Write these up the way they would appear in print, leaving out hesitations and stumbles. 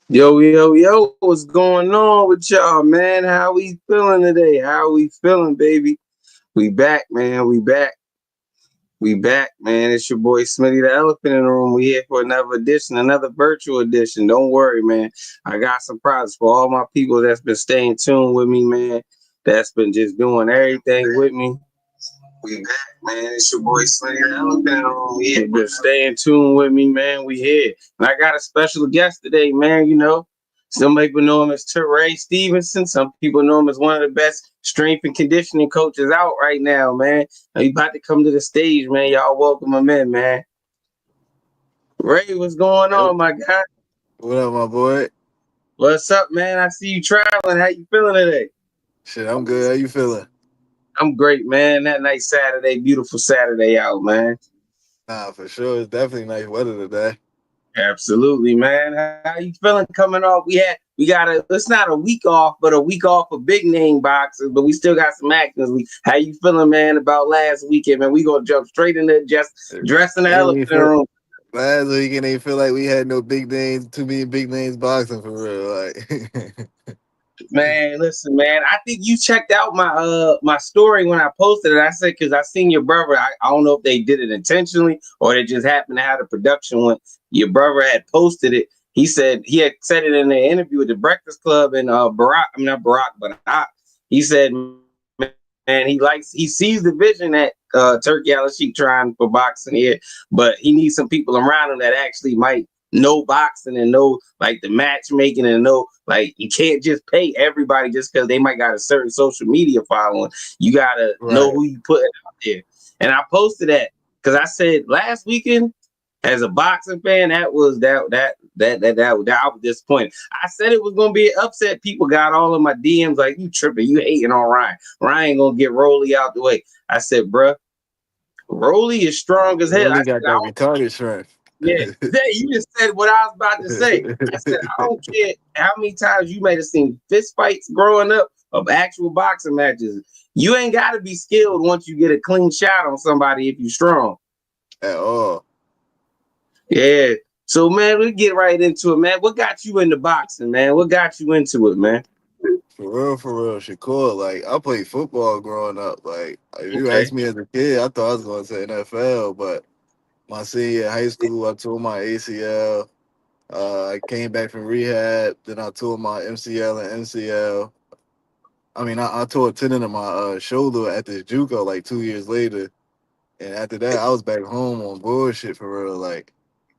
Yo, yo, yo, what's going on with y'all, man? How we feeling today? How we feeling, baby? We back, man. We back. We back, man. It's your boy Smitty the Elephant in the Room. We here for another edition, another virtual edition. Don't worry, man. I got some prizes for all my people that's been staying tuned with me, man. That's been just doing everything with me. We back, man. It's your boy Smitty the Elephant in the Room. We here. Been staying tuned with me, man. We here. And I got a special guest today, man. Some people know him as Tarae Stevenson. Some people know him as one of the best strength and conditioning coaches out right now, man. He about to come to the stage, man. Y'all welcome him in, man. Ray, what's going Yep. on, my guy? What up, my boy? What's up, man? I see you traveling. How you feeling today? Shit, I'm good. How you feeling? I'm great, man. That nice Saturday, beautiful Saturday out, man. Nah, for sure. It's definitely nice weather today. Absolutely, man. How you feeling coming off? We got it's not a week off, but a week off of big name boxes, but we still got some action. How you feeling, man, about last weekend, man? We gonna jump straight into just It dressing the ain't elephant even in the feel, room. last weekend ain't feel like we had no big names, too many big names boxing for real. Like, Man, listen, man. I think you checked out my story when I posted it. I said because I seen your brother. I don't know if they did it intentionally or they just happened to have the production when your brother had posted it. He had said it in the interview with the Breakfast Club and Barack. I mean not Barack, but he said, man, he sees the vision that Turkey Al-Sheikh trying for boxing here, but he needs some people around him that actually might know boxing and know like the matchmaking and know like you can't just pay everybody just because they might got a certain social media following. You gotta know right. who you put out there. And I posted that because I said last weekend as a boxing fan, that was that I was disappointed. I said it was gonna be an upset. People got all of my DMs like you tripping, you hating on Ryan. Ryan gonna get Rolly out the way. I said, bruh, Rolly is strong as hell. I Really said, got that retarded strength. yeah, you just said what I was about to say. I said, I don't care how many times you might have seen fist fights growing up of actual boxing matches. You ain't got to be skilled once you get a clean shot on somebody if you're strong. At all. Yeah. So, man, we get right into it, man. What got you into boxing, man? What got you into it, man? For real, Shakur. Like, I played football growing up. Like, if you Okay. asked me as a kid, I thought I was going to say NFL, but my senior year in high school, I tore my ACL. I came back from rehab. Then I tore my MCL and MCL. I mean, I tore a tendon in my shoulder at this JUCO like 2 years later, and after that, I was back home on bullshit for real. Like,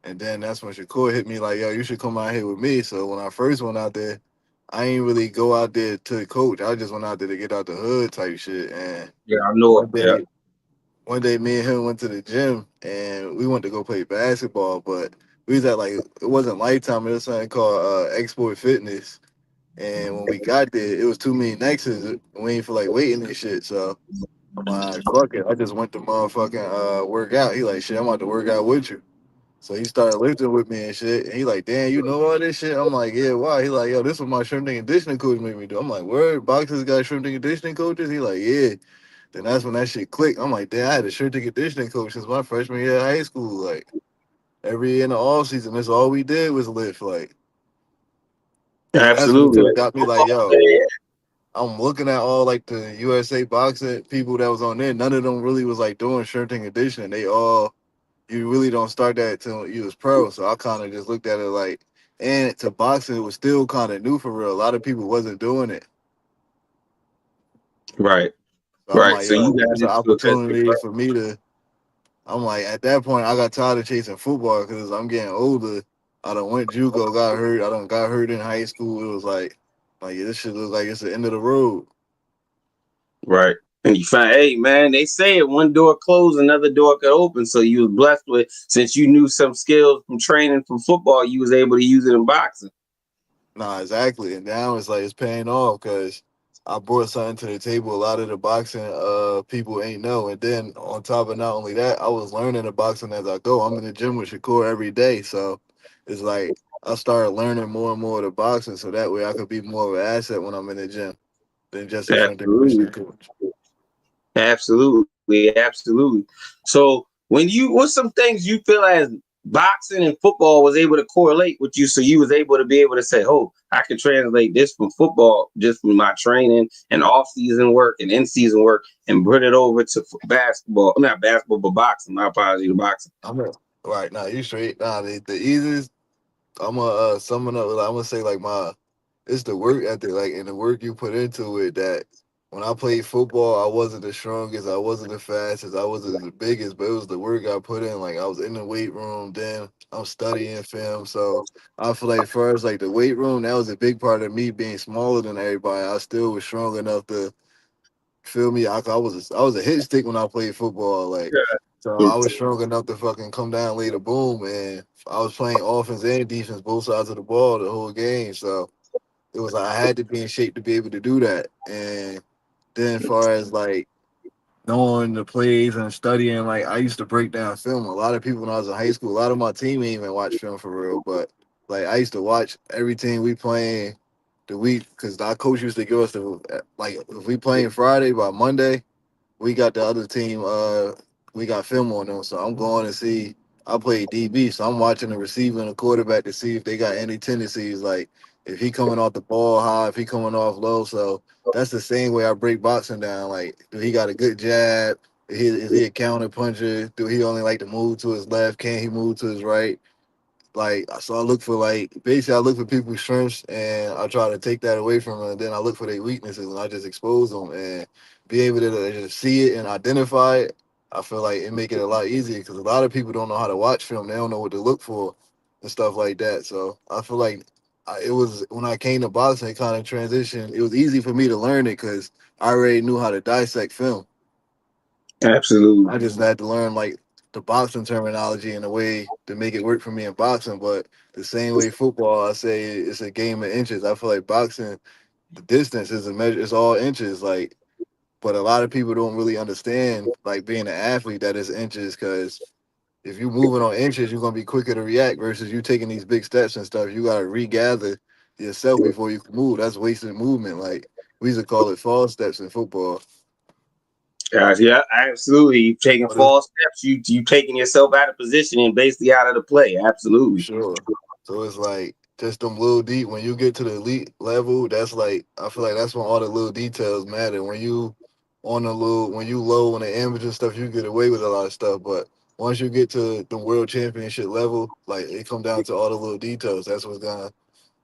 and then that's when Shakur hit me like, "Yo, you should come out here with me." So when I first went out there, I ain't really go out there to coach. I just went out there to get out the hood type shit. And Yeah, I know it. one Yeah. day, one day, me and him went to the gym and we went to go play basketball, but we was at like it wasn't Lifetime. It was something called Export Fitness. And when we got there, it was too many nexus. We ain't feel like waiting and shit. So I'm like, fuck it. I just went to motherfucking work out. He like, shit, I'm about to work out with you. So he started lifting with me and shit. And he like, damn, you know all this shit? I'm like, yeah, why? He like, yo, this was my strength and conditioning coach made me do. I'm like, word, boxers got strength and conditioning coaches? He like, yeah. Then that's when that shit clicked. I'm like, damn, I had a strength and conditioning coach since my freshman year of high school. Like every year in the off season, that's all we did was lift. Like, so that's when it Absolutely. just got me like, yo, I'm looking at all like the USA boxing people that was on there. None of them really was like doing strength and conditioning. They all you really don't start that till you was pro. So I kind of just looked at it like, and to boxing it was still kind of new for real. A lot of people wasn't doing it. Right. So I'm Right. like, So you yo, got it's an into it as a opportunity for me to. I'm like, at that point, I got tired of chasing football because I'm getting older. I done went JUCO, got hurt. I done got hurt in high school. It was like yeah, this shit looks like it's the end of the road. right. And you find, hey man, they say it one door closed, another door could open. So you was blessed with since you knew some skills from training from football, you was able to use it in boxing. Nah, exactly. And now it's like it's paying off because I brought something to the table a lot of the boxing people ain't know. And then on top of not only that, I was learning the boxing as I go. I'm in the gym with Shakur every day. So it's like I started learning more and more of the boxing so that way I could be more of an asset when I'm in the gym than just a strength and Absolutely. conditioning coach. Absolutely. Absolutely. So what's some things you feel as boxing and football was able to correlate with you, so you was able to be able to say, "Oh, I can translate this from football just from my training and off season work and in season work, and bring it over to basketball. Not basketball, but boxing. My apologies to boxing." I'm a, right now. You straight? Nah, the easiest. I'm gonna sum it up. I'm gonna say like my it's the work ethic, like and the work you put into it. That when I played football, I wasn't the strongest, I wasn't the fastest, I wasn't the biggest, but it was the work I put in. Like I was in the weight room, then I'm studying film. So I feel like first, like the weight room, that was a big part of me being smaller than everybody. I still was strong enough to feel me. I was a hit stick when I played football. Like so, I was strong enough to fucking come down, lay the boom, and I was playing offense and defense, both sides of the ball the whole game. So it was like I had to be in shape to be able to do that. And then, as far as like knowing the plays and studying, like I used to break down film. A lot of people when I was in high school, a lot of my team ain't even watch film for real, but like I used to watch every team we playing the week because our coach used to give us the like if we playing Friday by Monday we got the other team. We got film on them, so I'm going to see. I play DB, so I'm watching the receiver and the quarterback to see if they got any tendencies, like if he coming off the ball high, if he coming off low. So that's the same way I break boxing down. Like, do he got a good jab? Is he a counter puncher? Do he only like to move to his left? Can he move to his right? Like so I look for like basically I look for people's strengths and I try to take that away from them and then I look for their weaknesses and I just expose them and be able to just see it and identify it. I feel like it make it a lot easier because a lot of people don't know how to watch film. They don't know what to look for and stuff like that. So I feel like it was when I came to boxing, it kind of transition. It was easy for me to learn it because I already knew how to dissect film. Absolutely. I just had to learn like the boxing terminology in a way to make it work for me in boxing. But the same way football, I say it's a game of inches. I feel like boxing, the distance is a measure. It's all inches. Like, but a lot of people don't really understand like being an athlete that is inches because if you moving on inches, you're gonna be quicker to react versus you taking these big steps and stuff. You gotta regather yourself before you can move. That's wasted movement. Like we used to call it false steps in football. Yeah, absolutely. You taking But it's false steps. You taking yourself out of position and basically out of the play. for Absolutely. sure. So it's like just them little deep. When you get to the elite level, that's like I feel like that's when all the little details matter. When you on the little, when you low on the amateur stuff, you get away with a lot of stuff. But once you get to the world championship level, like it come down to all the little details. That's what's gonna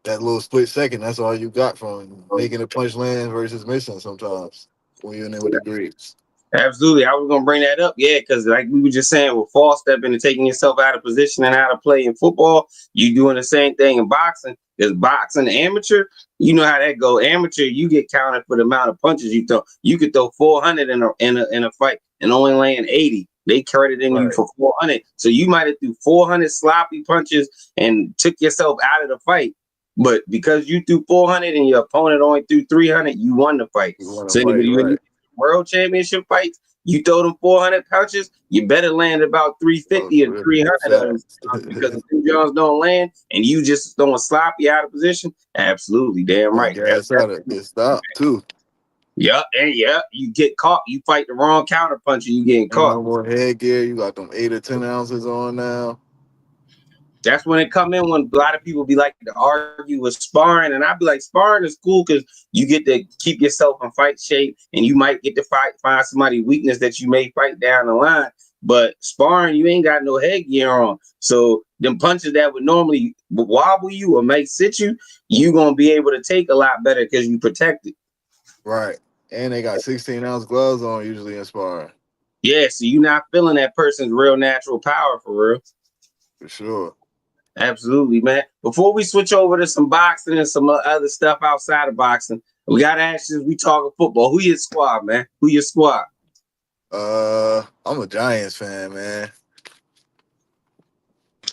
that little split second. That's all you got from making a punch land versus missing sometimes when you're in there with the grades. Absolutely. I was gonna bring that up. Yeah, because like we were just saying, with false stepping and taking yourself out of position and out of play in football, you doing the same thing in boxing. Because boxing amateur, you know how that go. Amateur, you get counted for the amount of punches you throw. You could throw 400 in a fight and only land 80. They crediting you Right. for 400. So you might have threw 400 sloppy punches and took yourself out of the fight. But because you threw 400 and your opponent only threw 300, you won the fight. You want to So fight, when right? world championship fights, you throw them 400 punches, you better land about Oh, 350 or 300 of them fast. because if them Jones don't land and you just throwing sloppy out of position, absolutely, damn Got right. That's gas out of get stopped too. yeah, and yeah, you get caught. You fight the wrong counter punch and you getting Ain't caught. no more headgear. You got them 8 or 10 ounces on now. That's when it come in when a lot of people be like to argue with sparring, and I be like, sparring is cool because you get to keep yourself in fight shape, and you might get to find somebody weakness that you may fight down the line. But sparring, you ain't got no headgear on, so them punches that would normally wobble you or make sit you, you gonna be able to take a lot better because you protected. Right. And they got 16-ounce gloves on usually in sparring. Yeah, so you're not feeling that person's real natural power for real. For sure. Absolutely, man. Before we switch over to some boxing and some other stuff outside of boxing, we gotta ask you, we talking football. Who your squad, man? Who your squad? I'm a Giants fan, man.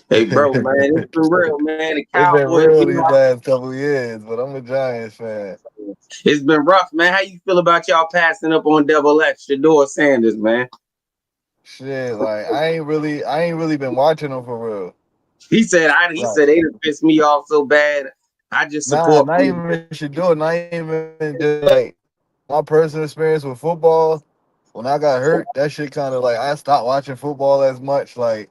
Hey, bro, man, it's It's been real, man. The been Cowboys, real these last couple years, but I'm a Giants fan. it's been rough, man. How you feel about y'all passing up on Double X, Shador Sanders, man? Shit, like I ain't really been watching them for real. He Like, said they done pissed me off so bad. I just nah, support not me. even Shador, not even just like my personal experience with football. When I got hurt, that shit kind of like I stopped watching football as much. Like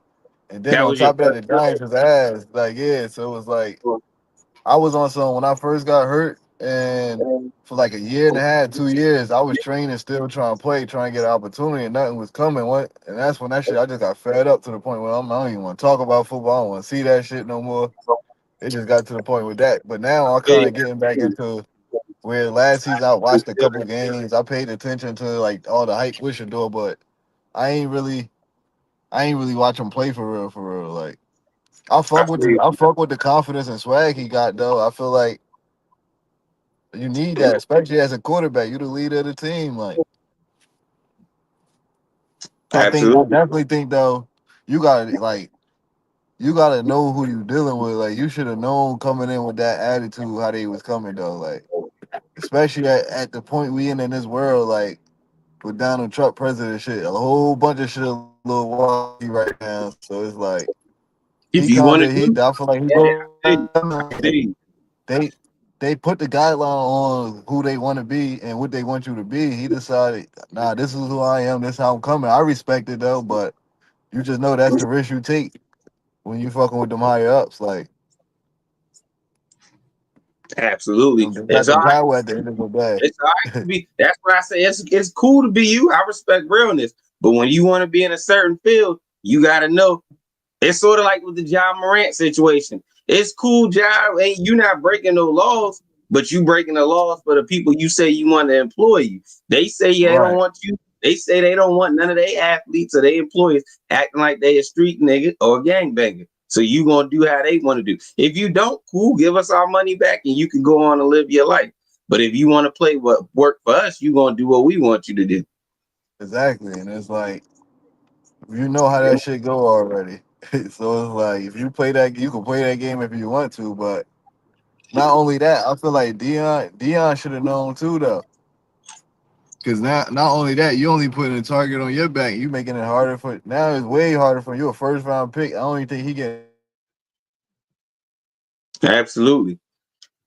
And then That on was your top of that, first the play. Giants was ass. Like, yeah, so it was like I was on some when I first got hurt, and for like a year and a half, 2 years, I was training, still trying to play, trying to get an opportunity, and nothing was coming. What? And that's when that shit, I just got fed up to the point where I don't even want to talk about football. I don't want to see that shit no more. It just got to the point with that. But now I'm kind Yeah, of getting back into where last season I watched a couple games. I paid attention to like all the hype we should do, but I ain't really, I ain't really watch him play for real, for real. Like I feel you. I fuck with the confidence and swag he got though. I feel like you need that, especially as a quarterback. You the leader of the team. Like I Absolutely. definitely think though, you gotta like you gotta know who you dealing with. Like you should have known coming in with that attitude how they was coming though. Like especially at the point we in this world, like with Donald Trump president shit, a whole bunch of shit a little wacky right now. So it's like If you want to I do, feel like he yeah, going I see. I see. they they put the guideline on who they want to be and what they want you to be. He decided, nah, this is who I am. This is how I'm coming. I respect it though, but you just know that's the risk you take when you fucking with them higher ups. Like Absolutely. they got It's all the right. power at the end of the day. It's all right to be. That's what I say. It's cool to be you. I respect realness. But when you want to be in a certain field, you got to know. It's sort of like with the John Morant situation. It's cool, John. Ain't you not breaking no laws, but you breaking the laws for the people you say you want to employ you. They say yeah, they don't Right. want you. They say they don't want none of their athletes or their employees acting like they a street nigga or a gangbanger. So you gonna do how they want to do. If you don't, cool, give us our money back and you can go on and live your life. But if you want to play what work for us, you gonna do what we want you to do. Exactly. And it's like you know how that shit go already. So it's like if you play that, you can play that game if you want to. But not only that, I feel like Dion should have known too though. Cause now, not only that, you only putting a target on your back. You making it harder for now. It's way harder for you. A first round pick. I don't even think he getting paid that much no more. Absolutely.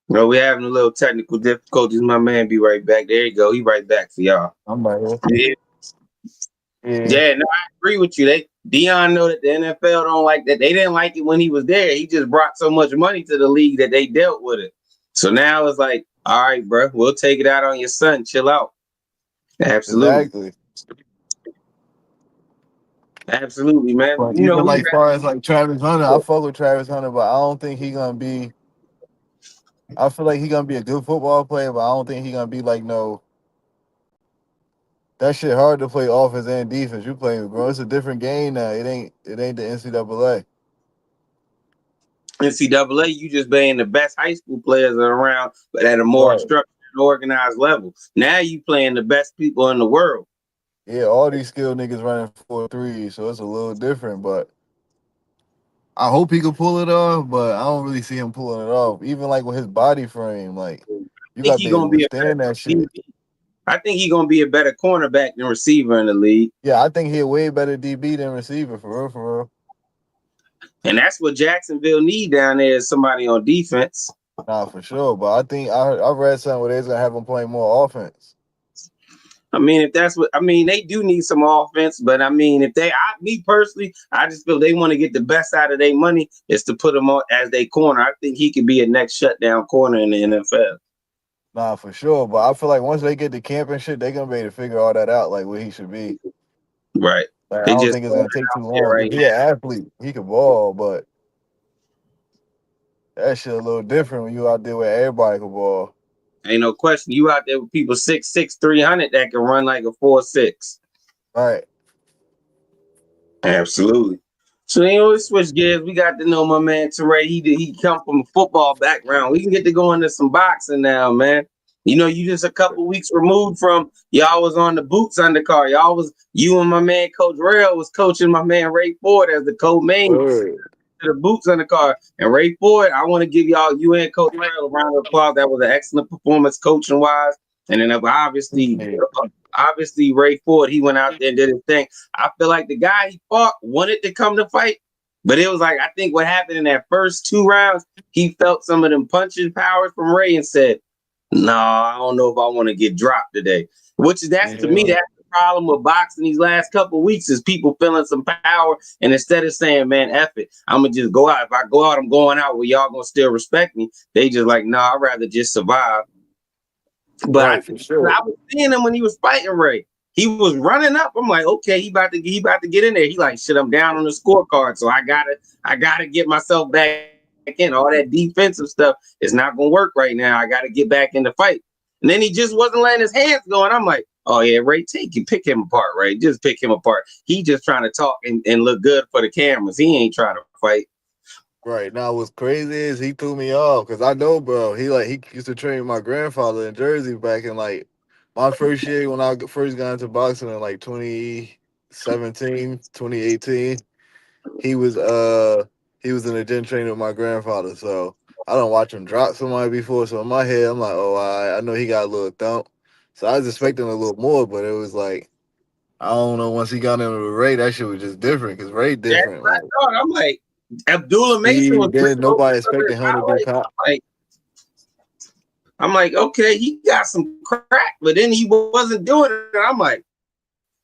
Well, we're having a little technical difficulties. My man be right back. There you go. He right back for y'all. I'm like, Yeah, yeah, yeah. No, I agree with you. They Dion know that the NFL don't like that. They didn't like it when he was there. He just brought so much money to the league that they dealt with it. So now it's like, all right, bro, we'll take it out on your son. Chill out. Absolutely, exactly. absolutely, man. But You know, even we like far as like Travis Hunter, I fuck with Travis Hunter, but I don't think he gonna be. I feel like he gonna be a good football player, but I don't think he gonna be like no. That shit hard to play offense and defense. You playing, bro. It's a different game now. It ain't the NCAA. NCAA, you just being the best high school players around, but at a more Right. structured, organized level. Now you playing the best people in the world. Yeah, all these skilled niggas running 4-3, so it's a little different, but I hope he could pull it off, but I don't really see him pulling it off. Even like with his body frame, like I you think gotta he be able gonna to be a better withstand that shit. DB. I think he gonna be a better cornerback than receiver in the league, Yeah, I think he a way better DB than receiver for real, for real. and that's what Jacksonville need down there is somebody on defense. Nah, for sure. But I think I read something where they's gonna have him playing more offense. I mean, if that's what I mean, they do need some offense, but I mean, if me personally, I just feel they want to get the best out of their money is to put him on as their corner. I think he could be a next shutdown corner in the NFL. Nah, for sure. But I feel like once they get to camp and shit, they gonna be able to figure all that out, like where he should be. Right? Like I They don't just think it's throwing gonna it take too out there long. right Cause he an athlete, he can ball, but that shit a little different when you out there where everybody can ball. now. Ain't no question. You out there with people 6'6", 300 that can run like a 4'6". Right. Absolutely. So then let's switch gears. We got to know my man Tarae. He come from a football background. We can get to go into some boxing now, man. You know, you just a couple weeks removed from y'all was on the boots undercard. You and my man Coach Rail was coaching my man Ray Ford as the co-main Word. to the boots on the car. And Ray Ford, I want to give y'all you and Coach Rail a round of applause. That was an excellent performance coaching wise. And then Yeah. obviously Ray Ford, he went out there and did his thing. I feel like the guy he fought wanted to come to fight, but it was like I think what happened in that first 2 rounds, he felt some of them punching powers from Ray and said, "No, I don't know if I want to get dropped today." Which is that's to me Yeah. that's the problem with boxing these last couple of weeks is people feeling some power, and instead of saying, "Man, F it, I'm gonna just go out. If I go out, I'm going out where y'all gonna still respect me." They just like, "Nah, I'd rather just survive." But Right, for sure. I was seeing him when he was fighting Ray. He was running up. I'm like, okay, he about to get in there. He like, shit, I'm down on the scorecard, so I gotta get myself back in. All that defensive stuff is not gonna work right now. I gotta get back in the fight. And then he just wasn't letting his hands go. And I'm like, oh yeah, Ray, pick him apart, Ray. Just pick him apart. He just trying to talk and look good for the cameras. He ain't trying to fight. Right. Now, what's crazy is he threw me off because I know, bro. He used to train my grandfather in Jersey back in like my first year when I first got into boxing in like 2017, 2018. He was in the gym training with my grandfather. So I don't watch him drop somebody before. So in my head, I'm like, oh, I know he got a little thump. So I was expecting a little more, but it was like I don't know. Once he got into Ray, that shit was just different because Ray That's different. what I Like thought. I'm like, Abdullah Mason was speed, then bringing over nobody some of expecting his him to do highlights. cop. I'm like, okay, he got some crack, but then he wasn't doing it. I'm like,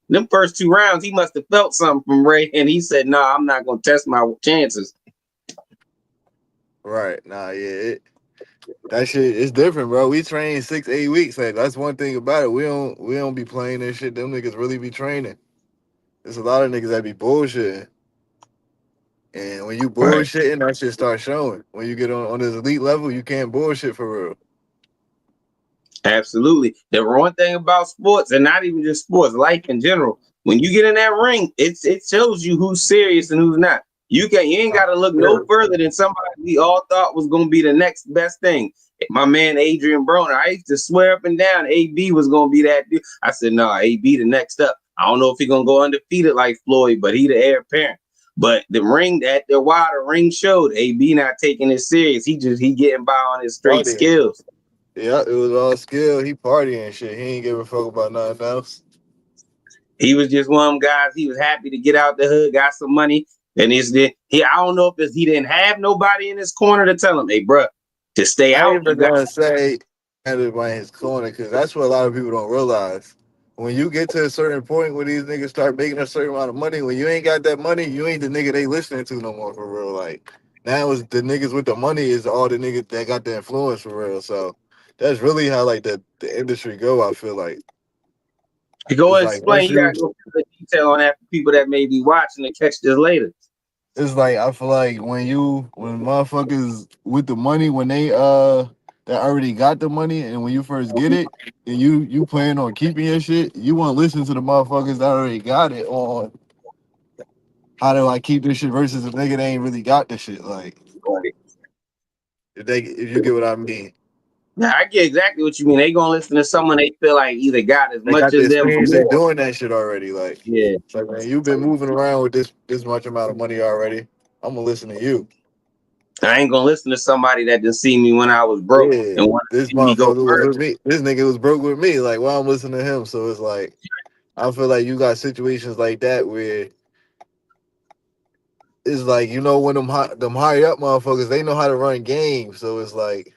them first 2 rounds, he must have felt something from Ray, and he said, "No, I'm not gonna test my chances." Right. Nah, yeah. That shit is different, bro. We train 6, 8 weeks. Like that's one thing about it. We don't be playing that shit. Them niggas really be training. There's a lot of niggas that be bullshitting. And when you Right. bullshitting, that shit start showing. When you get on this elite level, you can't bullshit for real. Absolutely. The one thing about sports, and not even just sports, life in general, when you get in that ring, it shows you who's serious and who's not. You ain't got to look no further than somebody we all thought was going to be the next best thing. My man Adrian Broner, I used to swear up and down AB was going to be that dude. I said, no, AB the next up. I don't know if he's going to go undefeated like Floyd, but he the heir apparent. But the ring that the wider ring showed, AB not taking it serious. He getting by on his straight Partying. skills. Yeah, it was all skill. He partying and shit. He ain't give a fuck about nothing else. He was just one of them guys. He was happy to get out the hood, got some money, and I don't know if he didn't have nobody in his corner to tell him, "Hey, bro, to stay I out, ain't you even got." gonna say everybody in his corner because that's what a lot of people don't realize. When you get to a certain point where these niggas start making a certain amount of money, when you ain't got that money, you ain't the nigga they listening to no more for real. Like now is the niggas with the money is all the niggas that got the influence for real. So that's really how like the industry go. I feel like To go it's and like explain, once you got you to go into the detail on that for people that may be watching and catch this later. it's like I feel like when motherfuckers with the money when they that already got the money and when you first get it and you plan on keeping your shit, you want to listen to the motherfuckers that already got it on how do I keep this shit versus a nigga that ain't really got the shit. Like if you get what I mean. Now, I get exactly what you mean. They gonna listen to someone they feel like either got as They much got the as them or experience in more. doing that shit already. Like Yeah, it's like man, you've been moving around with this much amount of money already. I'm gonna listen to you. I ain't gonna listen to somebody that didn't see me when I was broke Yeah, and want this to see me go motherfucker was further. with me. This nigga was broke with me. Like, why I'm listening to him? So it's like, I feel like you got situations like that where it's like when them higher up motherfuckers they know how to run games. So it's like,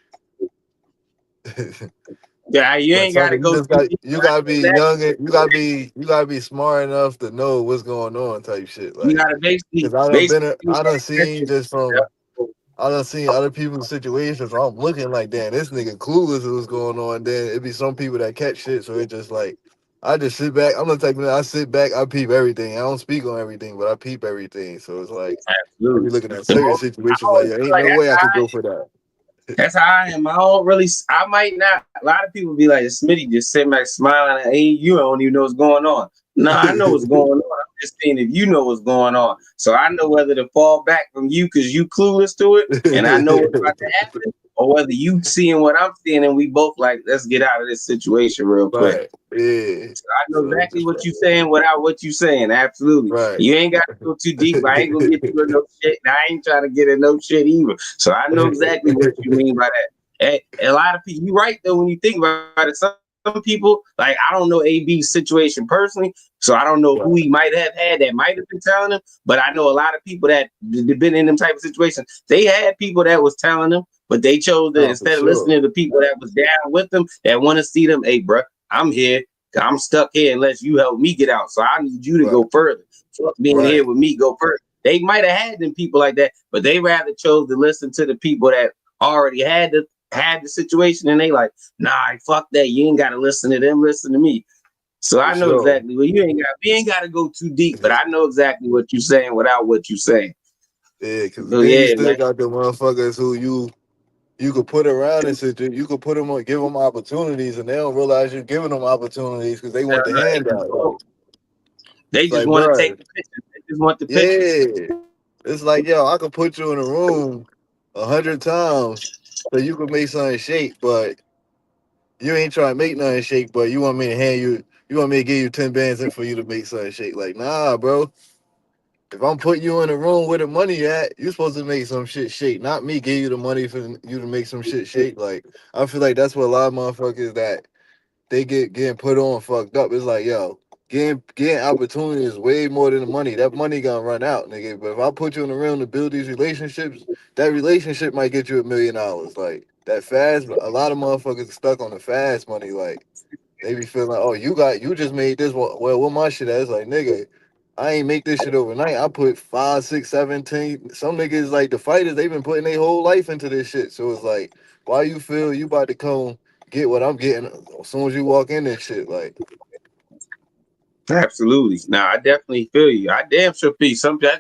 Yeah, you but ain't got to something you go just too got deep. you I gotta know be exactly young. And you gotta be smart enough to know what's going on type shit. you Like, got to cause do I done that seen shit. just from I done seen other people's situations where I'm looking like, damn, this nigga clueless at what's going on. Then it be some people that catch shit, so it just like, I just sit back. I'm the type of I sit back, I peep everything. I don't speak on everything, but I peep everything. So it's like, I be Absolutely. looking at The certain most, I situations like, always there feel ain't like no way I could go for that. that's how I am. I don't really. I might not. A lot of people be like, "Smitty just sitting back smiling at hey, you don't even know what's going on." No, I know what's going on. I'm just saying if you know what's going on, so I know whether to fall back from you because you clueless to it, and I know what's about to happen, or whether you seeing what I'm seeing, and we both like, let's get out of this situation real quick. Right. Yeah. I know So it's exactly just what like, you saying without what you saying. Absolutely. right. You ain't got to go too deep. I ain't gonna get you in no shit. And I ain't trying to get in no shit either. So I know exactly what you mean by that. And a lot of people, you right though when you think about it. Some people, like I don't know AB's situation personally, so I don't know who he might have had that might have been telling him. But I know a lot of people that been in them type of situations. They had people that was telling them, but they chose to Oh, for instead of sure. listening to people that was down with them that want to see them. Hey, bro, I'm here. I'm stuck here unless you help me get out. So I need you to Right. go further. Fuck being here Right. with me, go further. They might have had them people like that, but they rather chose to listen to the people that already had the situation, and they like, nah, fuck that. You ain't gotta listen to them, listen to me. So For I know sure. exactly well, we ain't gotta go too deep, but I know exactly what you're saying without what you're saying. Yeah, because So then you yeah, still man. got the motherfuckers who you could put around and sit you could put them on, give them opportunities, and they don't realize you're giving them opportunities because they want the handout. They It's just like, want to take bro, the pictures. They just want the pictures. yeah. It's like, yo, I could put you in a room 100 times so you could make something shake, but you ain't trying to make nothing shake, but you want me to you want me to give you 10 bands in for you to make something shake. Like, nah, bro. If I'm putting you in a room where the money at, you're supposed to make some shit shake, not me give you the money for you to make some shit shake. Like, I feel like that's what a lot of motherfuckers that they getting put on fucked up. It's like, yo, getting opportunity is way more than the money. That money gonna run out, nigga. But if I put you in the room to build these relationships, that relationship might get you $1 million. Like that fast, a lot of motherfuckers are stuck on the fast money. Like they be feeling like, oh, you just made this. Well, what my shit at? It's like, nigga, I ain't make this shit overnight. I put 5, 6, 17. Some niggas like the fighters, they've been putting their whole life into this shit. So it's like, why you feel you about to come get what I'm getting as soon as you walk in this shit? Like, Absolutely. Now I definitely feel you. I damn sure feel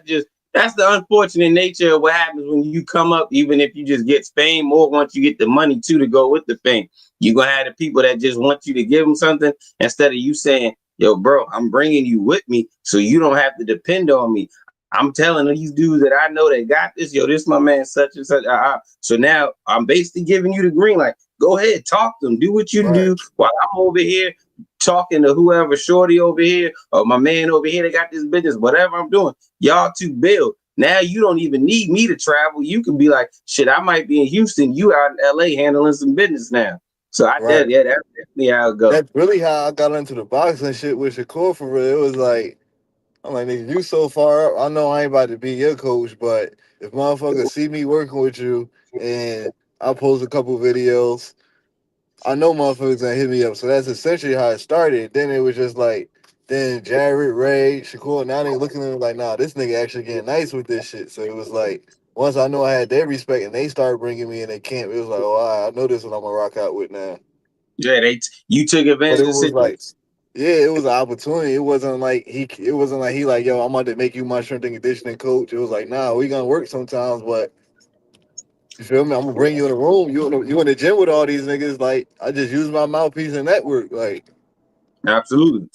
you. That's the unfortunate nature of what happens when you come up, even if you just get fame or once you get the money too to go with the fame. You're gonna have the people that just want you to give them something instead of you saying, yo, bro, I'm bringing you with me so you don't have to depend on me. I'm telling these dudes that I know that got this, yo, this my man such and such. So now I'm basically giving you the green light. Go ahead, talk to them, do what you right, do while I'm over here talking to whoever, shorty over here or my man over here that got this business, whatever I'm doing, y'all two build. Now you don't even need me to travel. You can be like, shit, I might be in Houston. You out in LA handling some business now. So right. that's definitely how it go. That's really how I got into the boxing shit with Shakur for real. It was like, I'm like, nigga, you so far up. I know I ain't about to be your coach, but if motherfuckers see me working with you and I post a couple videos, I know motherfuckers gonna hit me up. So that's essentially how it started. Then it was just like, then Jared, Ray, Shakur, now they looking at me like, nah, this nigga actually getting nice with this shit. So it was like, once I know I had their respect and they started bringing me in their camp, it was like, oh, all right, I know this one I'm gonna rock out with now. Yeah, you took But advantage it of the was like, situation. yeah, it was an opportunity. It wasn't like he like, yo, I'm about to make you my strength and conditioning coach. It was like, nah, we gonna work sometimes, but you feel me? I'm gonna bring you in the room. You in the gym with all these niggas. Like, I just use my mouthpiece and network. Like, Absolutely.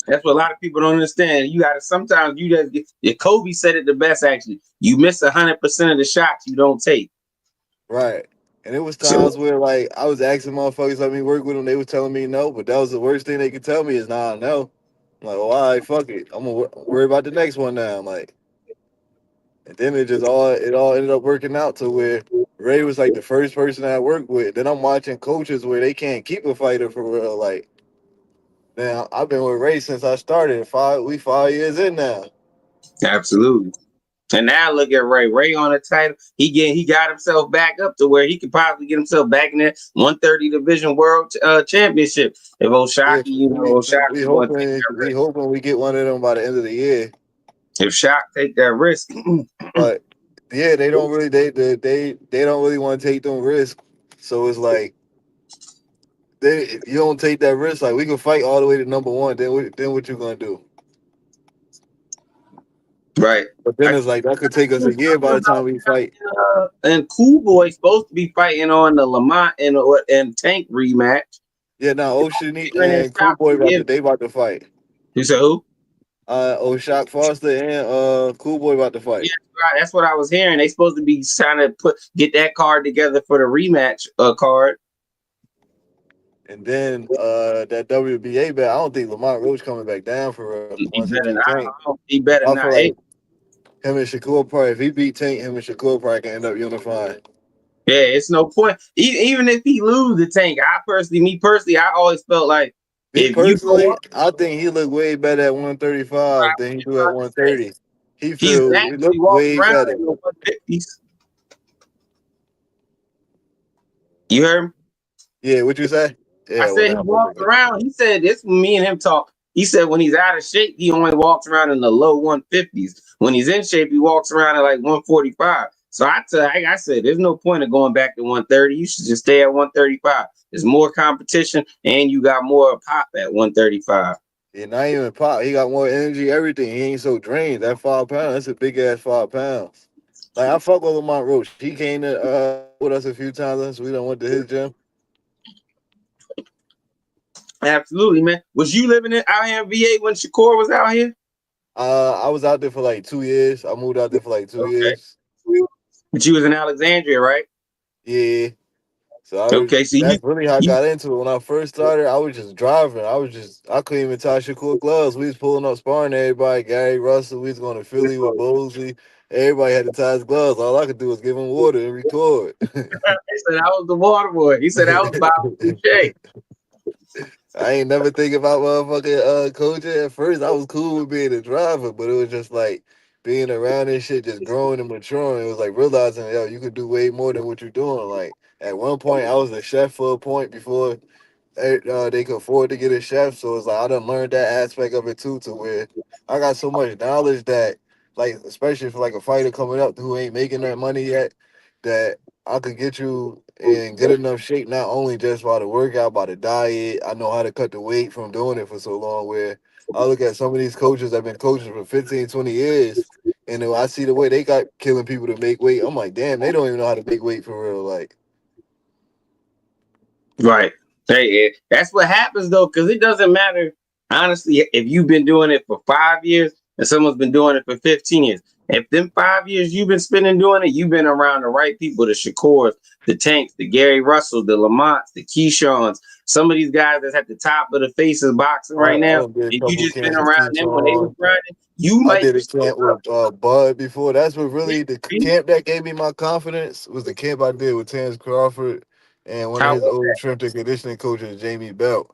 That's what a lot of people don't understand. You gotta sometimes you just get Kobe said it the best actually. You miss 100% of the shots you don't take. right. And it was So times where like I was asking motherfuckers let me work with them. They was telling me no, but that was the worst thing they could tell me is nah, no. I'm like, well, all right, fuck it. I'm gonna worry about the next one now. Like, and then it all ended up working out to where Ray was like the first person I worked with. Then I'm watching coaches where they can't keep a fighter for real. Like, now I've been with Ray since I started. 5 years in now. absolutely. And now look at Ray. Ray on the title. He got himself back up to where he could possibly get himself back in that 130 division world championship. If Yeah, Oshaki, Oshaki going to take that we risk. hoping we get one of them by the end of the year. If Shock take that risk, But yeah, they don't really they don't really want to take them risks. So it's like they if you don't take that risk, like we can fight all the way to number one. Then what you gonna do? right? But then I, it's like that could take us a year by the time we fight. and Cool Boy supposed to be fighting on the Lamont and Tank rematch. Yeah, now Ocean Aaron and and Cool Shock Boy to give. they about to fight. You said who? O'Shock Foster and Cool Boy about to Yeah, fight. right. That's what I was hearing. They supposed to be trying to get that card together for the rematch card. And then that WBA bet, I don't think Lamont Roach coming back down for real once He he better beat not. Tank. He better I feel not. Hey, like him and Shakur probably if he beat Tank, him and Shakur probably can end up unifying. yeah, it's no point. Even if he lose the Tank, me personally, I always felt like Me if you go personally, up, I think he look way better at 135 than he do at about to say 130. he's He naturally look walking way around better. in the 150s. You heard me? Yeah, what you say? I Yeah, well said he now I'm walks looking at around. He said this when me and him talk. He said when he's out of shape, he only walks around in the low 150s. When he's in shape, he walks around at like 145. So I said, there's no point of going back to 130. You should just stay at 135. There's more competition, and you got more pop at 135. Yeah, not even pop. He got more energy, everything. He ain't so drained. That 5 pounds, that's a big ass 5 pounds. Like I fuck with Lamont Roach. He came to with us a few times. So we done went to his gym. Absolutely, man. Was you living out here in VA when Shakur was out here? I was out there for like 2 years. I moved out there for like two Okay. years. But you was in Alexandria, right? Yeah. So I was Okay, so that's really how I you got into it. When I first started, I was just driving. I couldn't even tie Shakur gloves. We was pulling up sparring everybody. Gary Russell, we was going to Philly with Bowlesy. Everybody had to tie his gloves. All I could do was give him water and record. he said I was the water boy. He said I was Bob Boucher. I ain't never think about motherfucking coaching. At first, I was cool with being a driver, but it was just like being around this shit, just growing and maturing. It was like realizing, yo, you could do way more than what you're doing. Like at one point, I was a chef for a point before they could afford to get a chef. So it's like I done learned that aspect of it too, to where I got so much knowledge that, like, especially for like a fighter coming up who ain't making that money yet, that I could get you in good enough shape, not only just by the workout, by the diet. I know how to cut the weight from doing it for so long. Where I look at some of these coaches that have been coaching for 15, 20 years, and then I see the way they got killing people to make weight. I'm like, damn, they don't even know how to make weight for real. Like, Right. Hey, that's what happens though, because it doesn't matter, honestly, if you've been doing it for 5 years and someone's been doing it for 15 years. If them 5 years you've been spending doing it, you've been around the right people, the Shakurs, the Tanks, the Gary Russells, the Lamonts, the Keyshawn's, some of these guys that's at the top of the faces boxing right I now, done did a and you couple just been camps with around them when they was Keyshawn. grinding, you I might did be a still camp up. with Bud before. That's what really the camp that gave me my confidence was the camp I did with Terrence Crawford and one of How his was old strength and conditioning coaches, Jamie Belt.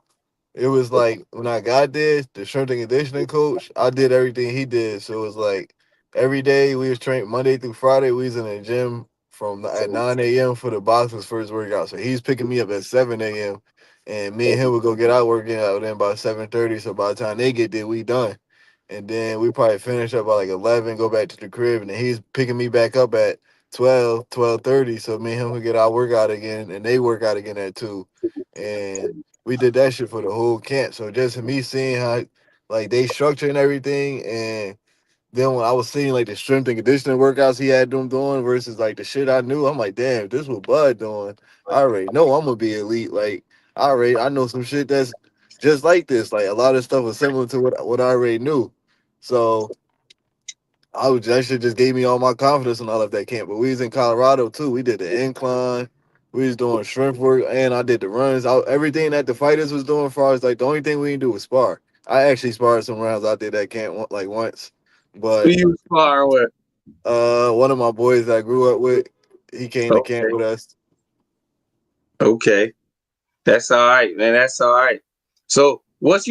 It was like when I got there, the strength and conditioning coach, I did everything he did. So it was like every day we was trained Monday through Friday. We was in the gym from at 9 a.m. for the boxers first workout. So he's picking me up at 7 a.m. and me and him would go get our working out then by 7:30. So by the time they get there, we done. And then we probably finish up by like 11, go back to the crib, and then he's picking me back up at 12, 12:30. So me and him would get our workout again, and they work out again at 2. And we did that shit for the whole camp. So just me seeing how like they structure and everything, and then when I was seeing like the strength and conditioning workouts he had them doing versus like the shit I knew, I'm like, damn, this what Bud doing. I already know I'm gonna be elite. Like I know some shit that's just like this. Like a lot of stuff was similar to what I already knew. So that shit just gave me all my confidence and all of that camp. But we was in Colorado too. We did the incline. We was doing strength work, and I did the runs. Everything that the fighters was doing, as far as like the only thing we didn't do was spar. I actually sparred some rounds out there that camp like once, who but you sparring with? one of my boys that I grew up with, he came to camp Okay. with us. Okay. That's all right, man. That's all right. So, what's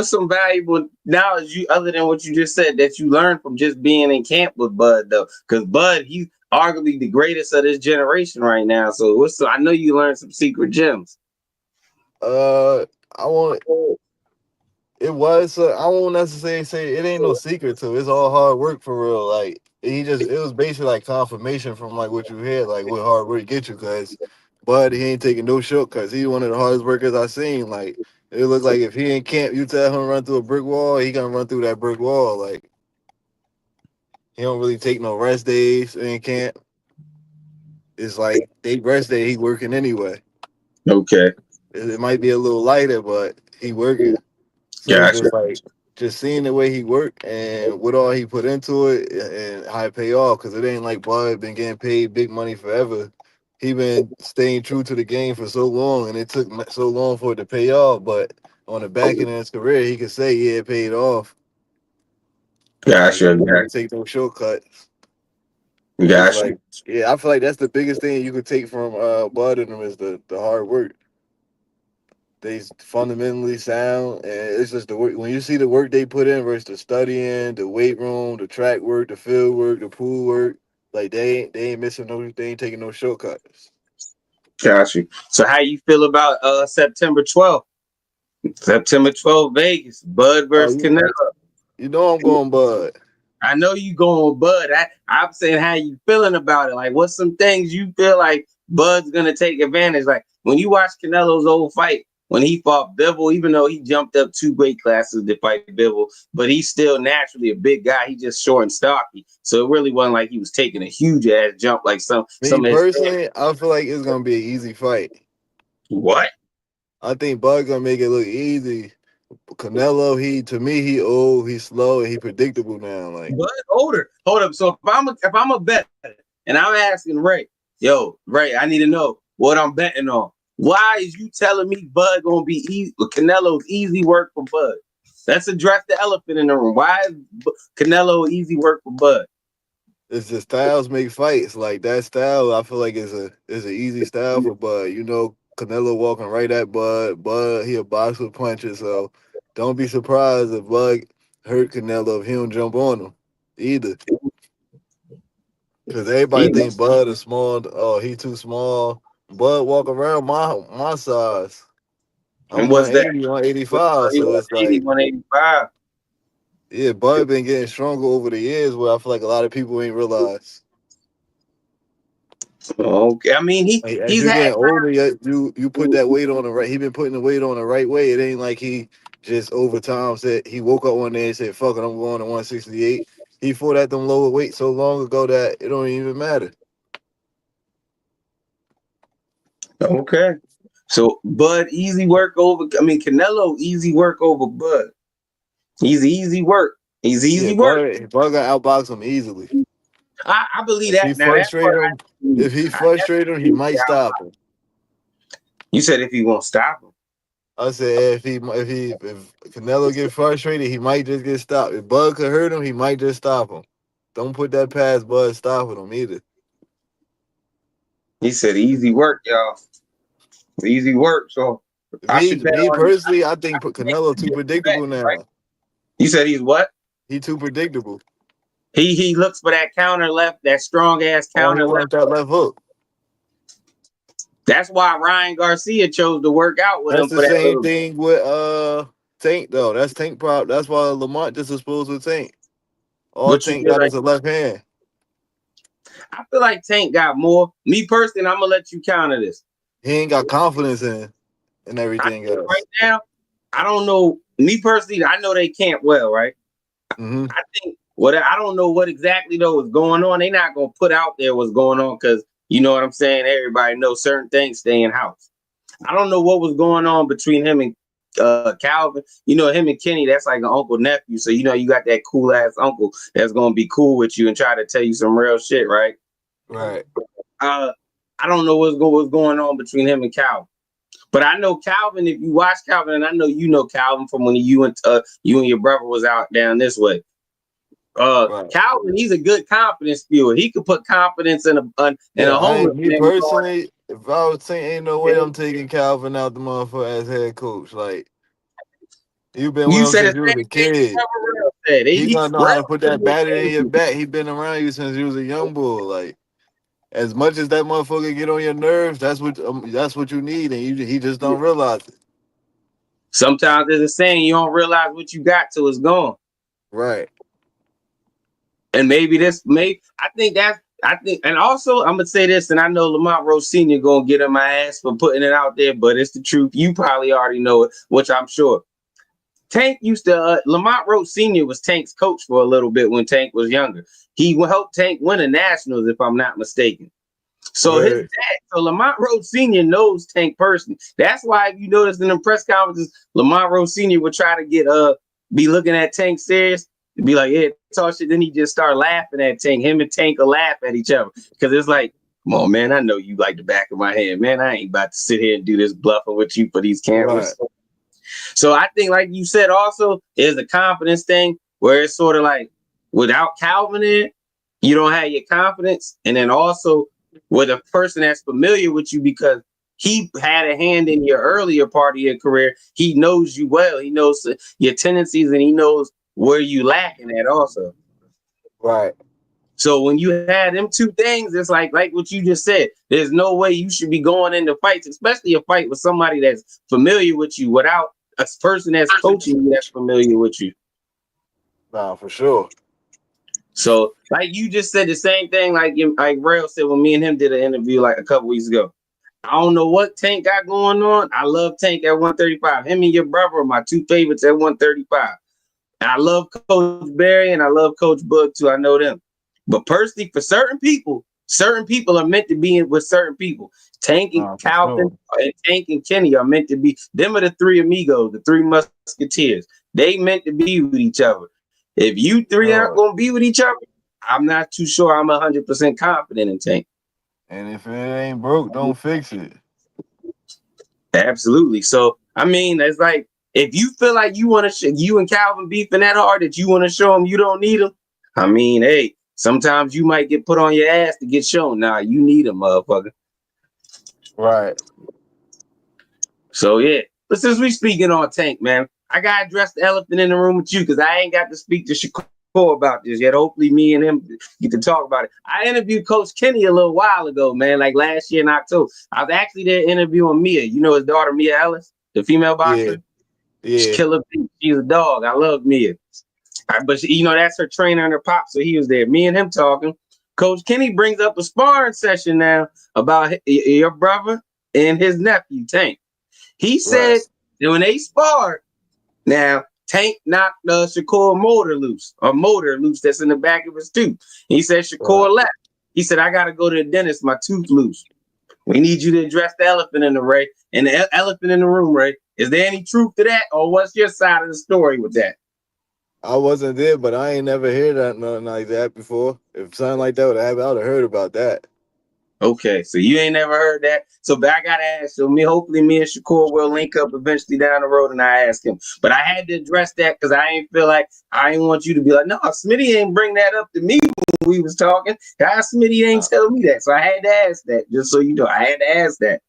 some valuable knowledge you other than what you just said that you learned from just being in camp with Bud though? Because Bud, he's arguably the greatest of this generation right now. So, I know you learned some secret gems. Uh, I want It was. I won't necessarily say it ain't no secret to it. It's all hard work for real. Like it was basically like confirmation from like what you hear, like what hard work get you. Cause, but he ain't taking no shortcuts. He one of the hardest workers I seen. Like it look like if he in camp, you tell him run through a brick wall, he gonna run through that brick wall. Like he don't really take no rest days in camp. It's like they rest day, he working anyway. Okay, It might be a little lighter, but he working. So it's gotcha, just like just seeing the way he worked and what all he put into it and how it pay off. Because it ain't like Bud been getting paid big money forever. He been staying true to the game for so long, and it took so long for it to pay off. But on the back end of his career, he could say, "Yeah, it paid off." Like he gotcha, didn't really take no shortcuts. It's gotcha. like, yeah, I feel like that's the biggest thing you could take from Bud and him is the hard work. They fundamentally sound, and it's just the work. When you see the work they put in versus the studying, the weight room, the track work, the field work, the pool work, like they ain't missing no, they ain't taking no shortcuts. Got you. So how you feel about September 12th? September 12th, Vegas, Bud Oh, versus Canelo. you know I'm going Bud. I know you going with Bud. I'm saying how you feeling about it. Like, what's some things you feel like Bud's gonna take advantage? Like when you watch Canelo's old fight when he fought Bivol, even though he jumped up 2 weight classes to fight Bivol, but he's still naturally a big guy. He just short and stocky, so it really wasn't like he was taking a huge ass jump like Me some of his fans. personally, I feel like it's gonna be an easy fight. What? I think Bud gonna make it look easy. Canelo, to me, he old, he's slow, and he predictable now. Like Bud older. Hold up. So if I'm a bet and I'm asking Ray, yo, Ray, I need to know what I'm betting on. Why is you telling me Bud gonna be easy? Canelo's easy work for Bud. Let's address the elephant in the room. Why is Canelo easy work for Bud? it's just styles make fights. Like that style, I feel like is an easy style for Bud. You know, Canelo walking right at Bud. Bud, he a box with punches, so don't be surprised if Bud hurt Canelo if he don't jump on him either. Because everybody He, think Bud is small. Oh, he too small. Bud walk around my size. I'm and what's that? 180, 185. He So it's 180, like, 185. yeah, Bud been getting stronger over the years where I feel like a lot of people ain't realize. Okay. I mean, Like, as he's you had getting older, you put that weight on the right. He been putting the weight on the right way. It ain't like he just over time said he woke up one day and said, "Fuck it, I'm going to 168." He fought at them lower weight so long ago that it don't even matter. okay. So Bud easy work over. I mean, Canelo easy work over Bud. He's easy work. He's Yeah, easy work. Bud got outbox him easily. I believe If he that. Now that part frustrate him, if he I frustrate him, he definitely might stop him. you said if he won't stop him. I said if Canelo get frustrated, he might just get stopped. If Bud could hurt him, he might just stop him. Don't put that past Bud stopping him either. He said easy work, y'all. Easy work. So I Me, should bet me on him. personally, I think Canelo too Bet, predictable right? now. You said he's what? He too predictable. He looks for that counter left, that strong ass All he counter left. wants that left hook. That's why Ryan Garcia chose to work out with That's him the for that same little. thing with Tank though. That's Tank prop. That's why Lamont just exposed with Tank. All But you Tank feel got like is a left hand. I feel like Tank got more. Me personally, I'm gonna let you counter this. He ain't got confidence in and I everything think right else. now, I don't know. Me personally, I know they can't well, right? Hmm. I think what I don't know what exactly though is going on. They not gonna put out there what's going on because you know what I'm saying. Everybody knows certain things stay in house. I don't know what was going on between him and Calvin. You know him and Kenny. That's like an uncle nephew. So you know you got that cool ass uncle that's gonna be cool with you and try to tell you some real shit, right? Right. Uh, I don't know what's going on between him and Calvin. But I know Calvin. If you watch Calvin, and I know you know Calvin from when you and your brother was out down this way. Right. Calvin, he's a good confidence spewing. He could put confidence in Yeah, a I ain't homeless me man. personally. If I was saying, ain't no way I'm taking Calvin out the motherfucker as head coach. Like you been with You him said the since you same was a thing kid. Real said. He gonna know how to put that battery in your Real, back. He been around you since you was a young boy. Like as much as that motherfucker get on your nerves, that's what you need, and he just don't realize it. sometimes there's a saying you don't realize what you got till it's gone. Right. And maybe I think, and also I'm gonna say this, and I know Lamont Rose Sr. gonna get on my ass for putting it out there, but it's the truth. You probably already know it, which I'm sure. Tank used to Lamont Rose Sr. was Tank's coach for a little bit when Tank was younger. He helped Tank win the Nationals, if I'm not mistaken. So his Right. dad, so Lamont Rose Sr. knows Tank personally. That's why if you notice in the press conferences, Lamont Rose Sr. would try to be looking at Tank serious and be like, yeah, talk shit. Then he just start laughing at Tank. Him and Tank will laugh at each other. Because it's like, come on, man, I know you like the back of my hand. Man, I ain't about to sit here and do this bluffing with you for these Right. cameras. So I think, like you said, also is a confidence thing where it's sort of like without Calvin in, you don't have your confidence, and then also with a person that's familiar with you because he had a hand in your earlier part of your career. He knows you well. He knows your tendencies, and he knows where you lacking at. Also, Right. So when you had them two things, it's like what you just said. There's no way you should be going into fights, especially a fight with somebody that's familiar with you, without a person that's coaching you that's familiar with you. Nah, for sure. So like you just said the same thing like Rail said when me and him did an interview like a couple weeks ago. I don't know what Tank got going on. I love Tank at 135. Him and your brother are my two favorites at 135. And I love Coach Barry and I love Coach Book too. I know them. But personally, for certain people are meant to be in with certain people. Tank and Nah, for Calvin sure. and Tank and Kenny are meant to be. Them are the three amigos, the three musketeers. They meant to be with each other. If you three aren't Sure. going to be with each other, I'm not too sure I'm 100% confident in Tank. And if it ain't broke, don't fix it. Absolutely. So I mean, it's like if you feel like you want to, you and Calvin beefing that hard that you want to show him you don't need him. I mean, hey, sometimes you might get put on your ass to get shown. Nah, you need him, motherfucker. Right. So yeah. But since we speaking on Tank, man, I gotta address the elephant in the room with you because I ain't got to speak to Shakur about this yet. Hopefully, me and him get to talk about it. I interviewed Coach Kenny a little while ago, man, like last year in October. I was actually there interviewing Mia. You know his daughter, Mia Ellis, the female Yeah. boxer. She's Yeah. killer. She's a dog. I love Mia. But you know that's her trainer and her pop, so he was there. Me and him talking. Coach Kenny brings up a sparring session now about your brother and his nephew Tank. He Right. said that when they sparred, now Tank knocked Shakur motor loose that's in the back of his tooth. He said Right. Shakur left. He said, I gotta go to the dentist, my tooth loose. We need you to address the elephant in the Ray and the elephant in the room, Ray. Is there any truth to that, or what's your side of the story with that? I wasn't there, but I ain't never heard that nothing like that before. If something like that would happen, I would have heard about that. Okay, so you ain't never heard that. So, but I gotta ask. So, hopefully, me and Shakur will link up eventually down the road, and I ask him. But I had to address that because I ain't feel like I ain't want you to be like, no, Smitty ain't bring that up to me when we was talking. How Smitty ain't Uh, tell me that? So I had to ask that, just so you know. I had to ask that.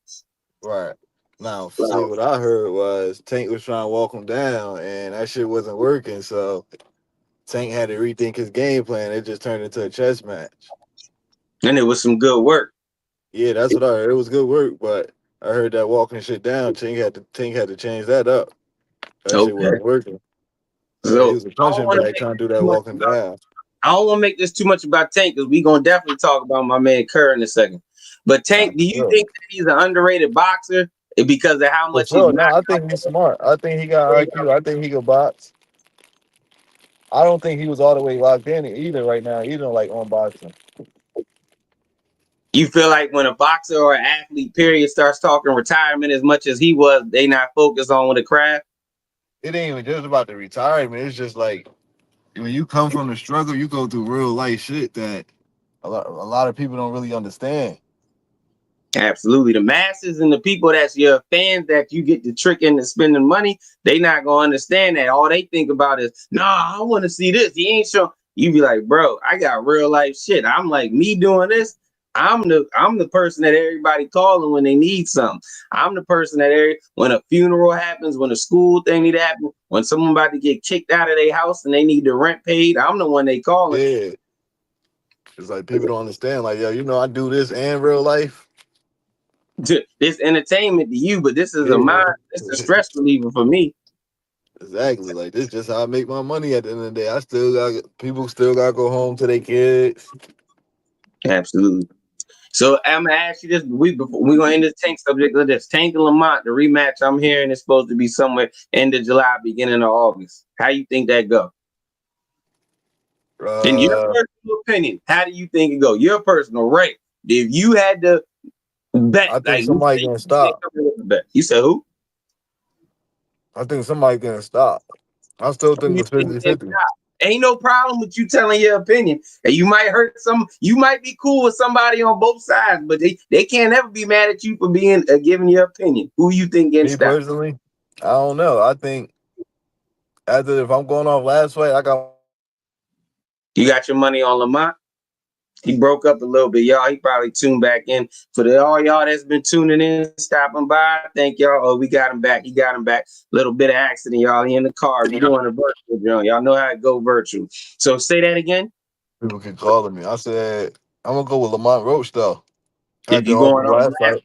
right. Now, see, what I heard was Tank was trying to walk him down, and that shit wasn't working. So Tank had to rethink his game plan. It just turned into a chess match. And it was some good work. Yeah, that's what I heard. It was good work, but I heard that walking shit down. Tank had to change that up. That shit Okay. wasn't working. He So was a I don't punching want to bag make trying to this do that too much walking about. down. I don't want to make this too much about Tank because we gonna definitely talk about my man Kerr in a second. But Nah, Tank, do for you sure. think that he's an underrated boxer because of how For much he's sure. No, knocked I think he's smart. I think he got out? IQ. I think he could box. I don't think he was all the way locked in either right now, either like on boxing. You feel like when a boxer or an athlete, period, starts talking retirement as much as he was, they not focused on the craft? It ain't even just about the retirement. It's just like when you come from the struggle, you go through real life shit that a lot of people don't really understand. Absolutely. The masses and the people that's your fans that you get to trick into spending money, they not gonna understand that. All they think about is, nah, I want to see this. He ain't sure. You be like, bro, I got real life shit. I'm like me doing this. I'm the person that everybody calling when they need something. I'm the person that when a funeral happens, when a school thing need to happen, when someone about to get kicked out of their house and they need the rent paid, I'm the one they calling. Yeah. It's like people don't understand. Like, yo, I do this in real life. This entertainment to you, but this is a mind, Yeah. this is a stress reliever for me. Exactly. Like this just how I make my money at the end of the day. I still got people still gotta go home to their kids. Absolutely. So I'm gonna ask you this: we're gonna end this Tank subject with this. Tank and Lamont, the rematch. I'm hearing is supposed to be somewhere end of July, beginning of August. How you think that go? In your Uh personal opinion, how do you think it go? Your personal rate. If you had to bet, I think like you somebody say, gonna stop. bet. You said who? I think somebody gonna stop. I still Who think you it's think can 50-50. stop? Ain't no problem with you telling your opinion. And you might hurt some. You might be cool with somebody on both sides, but they can't ever be mad at you for being giving your opinion. Who you think can Me stop? personally, I don't know. I think after if I'm going off last fight, I got my money on Lamont. You got your money on Lamont? He broke up a little bit, y'all. He probably tuned back in. For all y'all that's been tuning in, stopping by, thank y'all. Oh, we got him back. He got him back. Little bit of accident, y'all. He in the car. We doing a virtual, John. Y'all know how it go virtual. So say that again. People keep calling me. I said I'm gonna go with Lamont Roach though. If After you all going the on last the last, fight,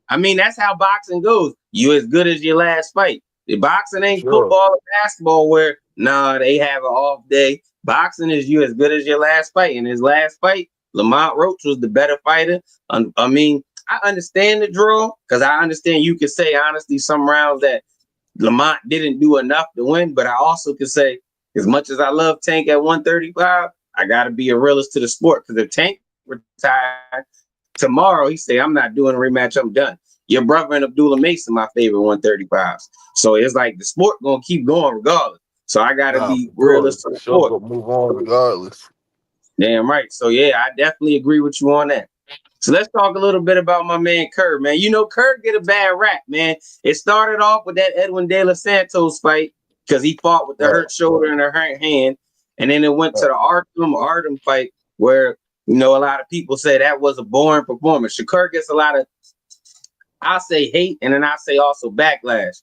I mean, that's how boxing goes. You as good as your last fight. The boxing for ain't sure. football or basketball where they have an off day. Boxing is you as good as your last fight. In his last fight, Lamont Roach was the better fighter. I mean, I understand the draw because I understand you could say honestly some rounds that Lamont didn't do enough to win, but I also could say as much as I love Tank at 135, I got to be a realist to the sport because if Tank retired tomorrow, he say I'm not doing a rematch, I'm done. Your brother and Abdullah Mason, my favorite 135s. So it's like the sport gonna keep going regardless. So I gotta Nah, be for sure. realist to For the sure. sport. But move on regardless. Damn right. So yeah, I definitely agree with you on that. So let's talk a little bit about my man Kerr, man. You know, Kerr get a bad rap, man. It started off with that Edwin De Los Santos fight because he fought with the Right. hurt shoulder and a hurt hand. And then it went to Right. the Artem fight where, a lot of people say that was a boring performance. Shakur gets a lot of, I'll say hate, and then I say also backlash.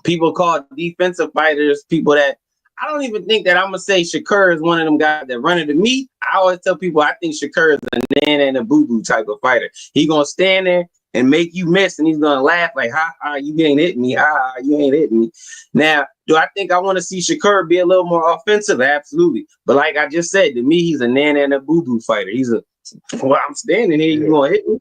People call defensive fighters people that I don't even think that I'm gonna say Shakur is one of them guys that run into me. I always tell people I think Shakur is a nana and a boo boo type of fighter. He gonna stand there and make you miss, and he's gonna laugh like, "Ha ha, you ain't hitting me. Ha ha, you ain't hitting me." Now, do I think I want to see Shakur be a little more offensive? Absolutely. But like I just said, to me, he's a nana and a boo boo fighter. He's a well, I'm standing here. You Yeah. gonna hit me?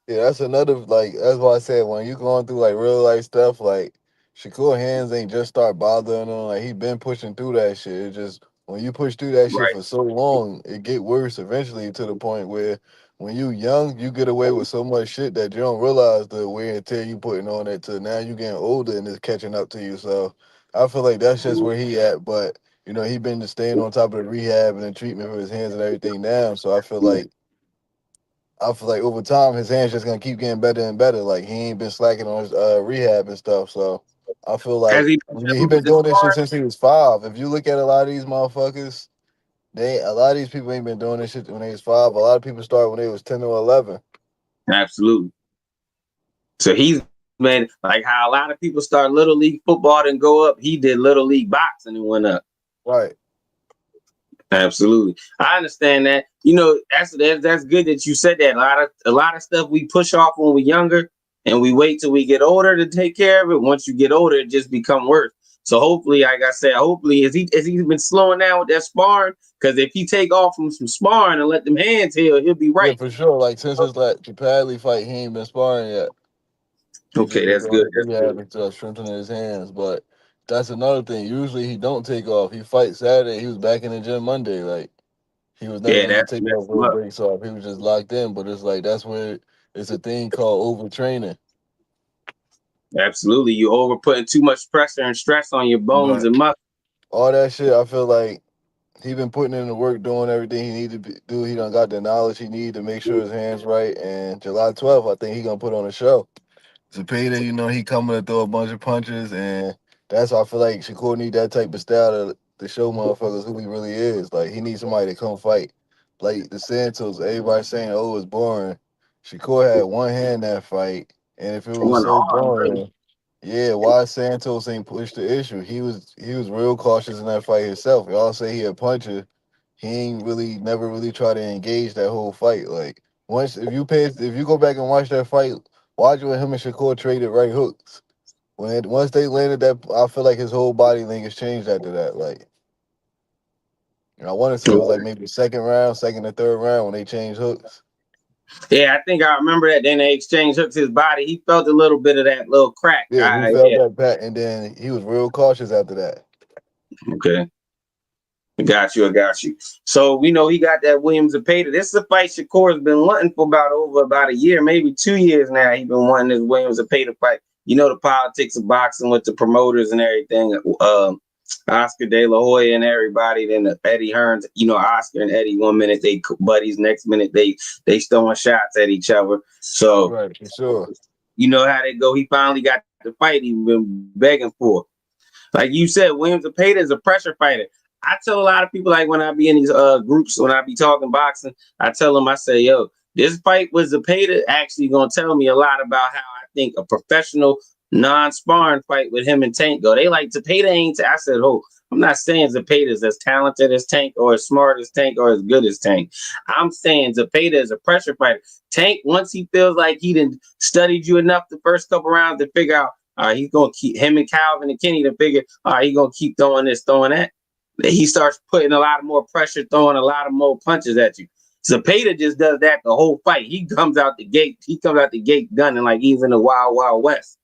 Yeah, that's another like that's why I said when you going through like real life stuff, like Shakur hands ain't just start bothering him. Like he been pushing through that shit. It just when you push through that shit Right. for so long, it get worse eventually to the point where when you young, you get away with so much shit that you don't realize the wear and tear you putting on it to now you getting older and it's catching up to you. So I feel like that's just where he at. But he been just staying on top of the rehab and the treatment for his hands and everything now. So I feel like over time his hands just gonna keep getting better and better. Like he ain't been slacking on his rehab and stuff. So I feel Has like he I been mean, he chilling with been the doing this shit sparring? since he was 5. If you look at a lot of these motherfuckers, a lot of these people ain't been doing this shit when they was 5. A lot of people started when they was 10 or 11. Absolutely. So he's been like how a lot of people start little league football and go up. He did little league boxing and went up. Right. Absolutely, I understand that. That's good that you said that. A lot of stuff we push off when we're younger, and we wait till we get older to take care of it. Once you get older, it just become worse. So hopefully, like I said, hopefully is he been slowing down with that sparring? Because if he take off from some sparring and let them hands heal, he'll be Yeah, right. for sure. Like since his like the Padley fight, he ain't been sparring yet. He just Okay, been that's good. doing his That's rehab good. and strengthening his hands. But that's another thing. Usually he don't take off. He fight Saturday. He was back in the gym Monday. Like he was never Yeah, really that taking off messed him real up. breaks off. He was just locked in. But it's like that's where it's a thing called overtraining. Absolutely, you over putting too much pressure and stress on your bones But and muscles. all that shit, I feel like he been putting in the work, doing everything he need to do. He done got the knowledge he need to make sure his hands right. And July 12th, I think he gonna put on a show. Zepeda, he coming to throw a bunch of punches, and that's why I feel like Shakur need that type of style to show motherfuckers who he really is. Like he needs somebody to come fight. Like the Santos, everybody saying, "Oh, it's boring." Shakur had one hand that fight, and if it was One so arm, really. boring, yeah, why Santos ain't pushed the issue? He was real cautious in that fight himself. Y'all say he a puncher. He ain't really never really tried to engage that whole fight. Like once if you go back and watch that fight, watch when him and Shakur traded right hooks. Once they landed that, I feel like his whole body language changed after that. Like, I want to say it was like maybe second round, second or third round when they changed hooks. Yeah, I think I remember that. Then they exchanged hooks his body. He felt a little bit of that little crack. Yeah, he felt Yeah. that back, and then he was real cautious after that. Okay. I got you. So we know he got that Williams and Pater. This is a fight Shakur has been wanting for about a year, maybe 2 years now. He's been wanting this Williams and Pater fight. You know the politics of boxing with the promoters and everything. Oscar De La Hoya and everybody. Then Eddie Hearns. Oscar and Eddie. 1 minute they buddies, next minute they throwing shots at each other. So Right, for sure. you know how they go. He finally got the fight he's been begging for. Like you said, Williams Zepeda is a pressure fighter. I tell a lot of people, like when I be in these groups, when I be talking boxing, I tell them, I say, yo, this fight with Zepeda actually gonna tell me a lot about how I think a professional non-sparring fight with him and Tank go. They like Zepeda ain't. I said, oh, I'm not saying Zepeda's as talented as Tank or as smart as Tank or as good as Tank. I'm saying Zepeda is a pressure fighter. Tank, once he feels like he done studied you enough the first couple rounds to figure out, all right, he's gonna keep him and Calvin and Kenny to figure, all right, he's gonna keep throwing this, throwing that. He starts putting a lot of more pressure, throwing a lot of more punches at you. Zepeda just does that the whole fight. He comes out the gate. He comes out the gate gunning like he's in the wild, wild west.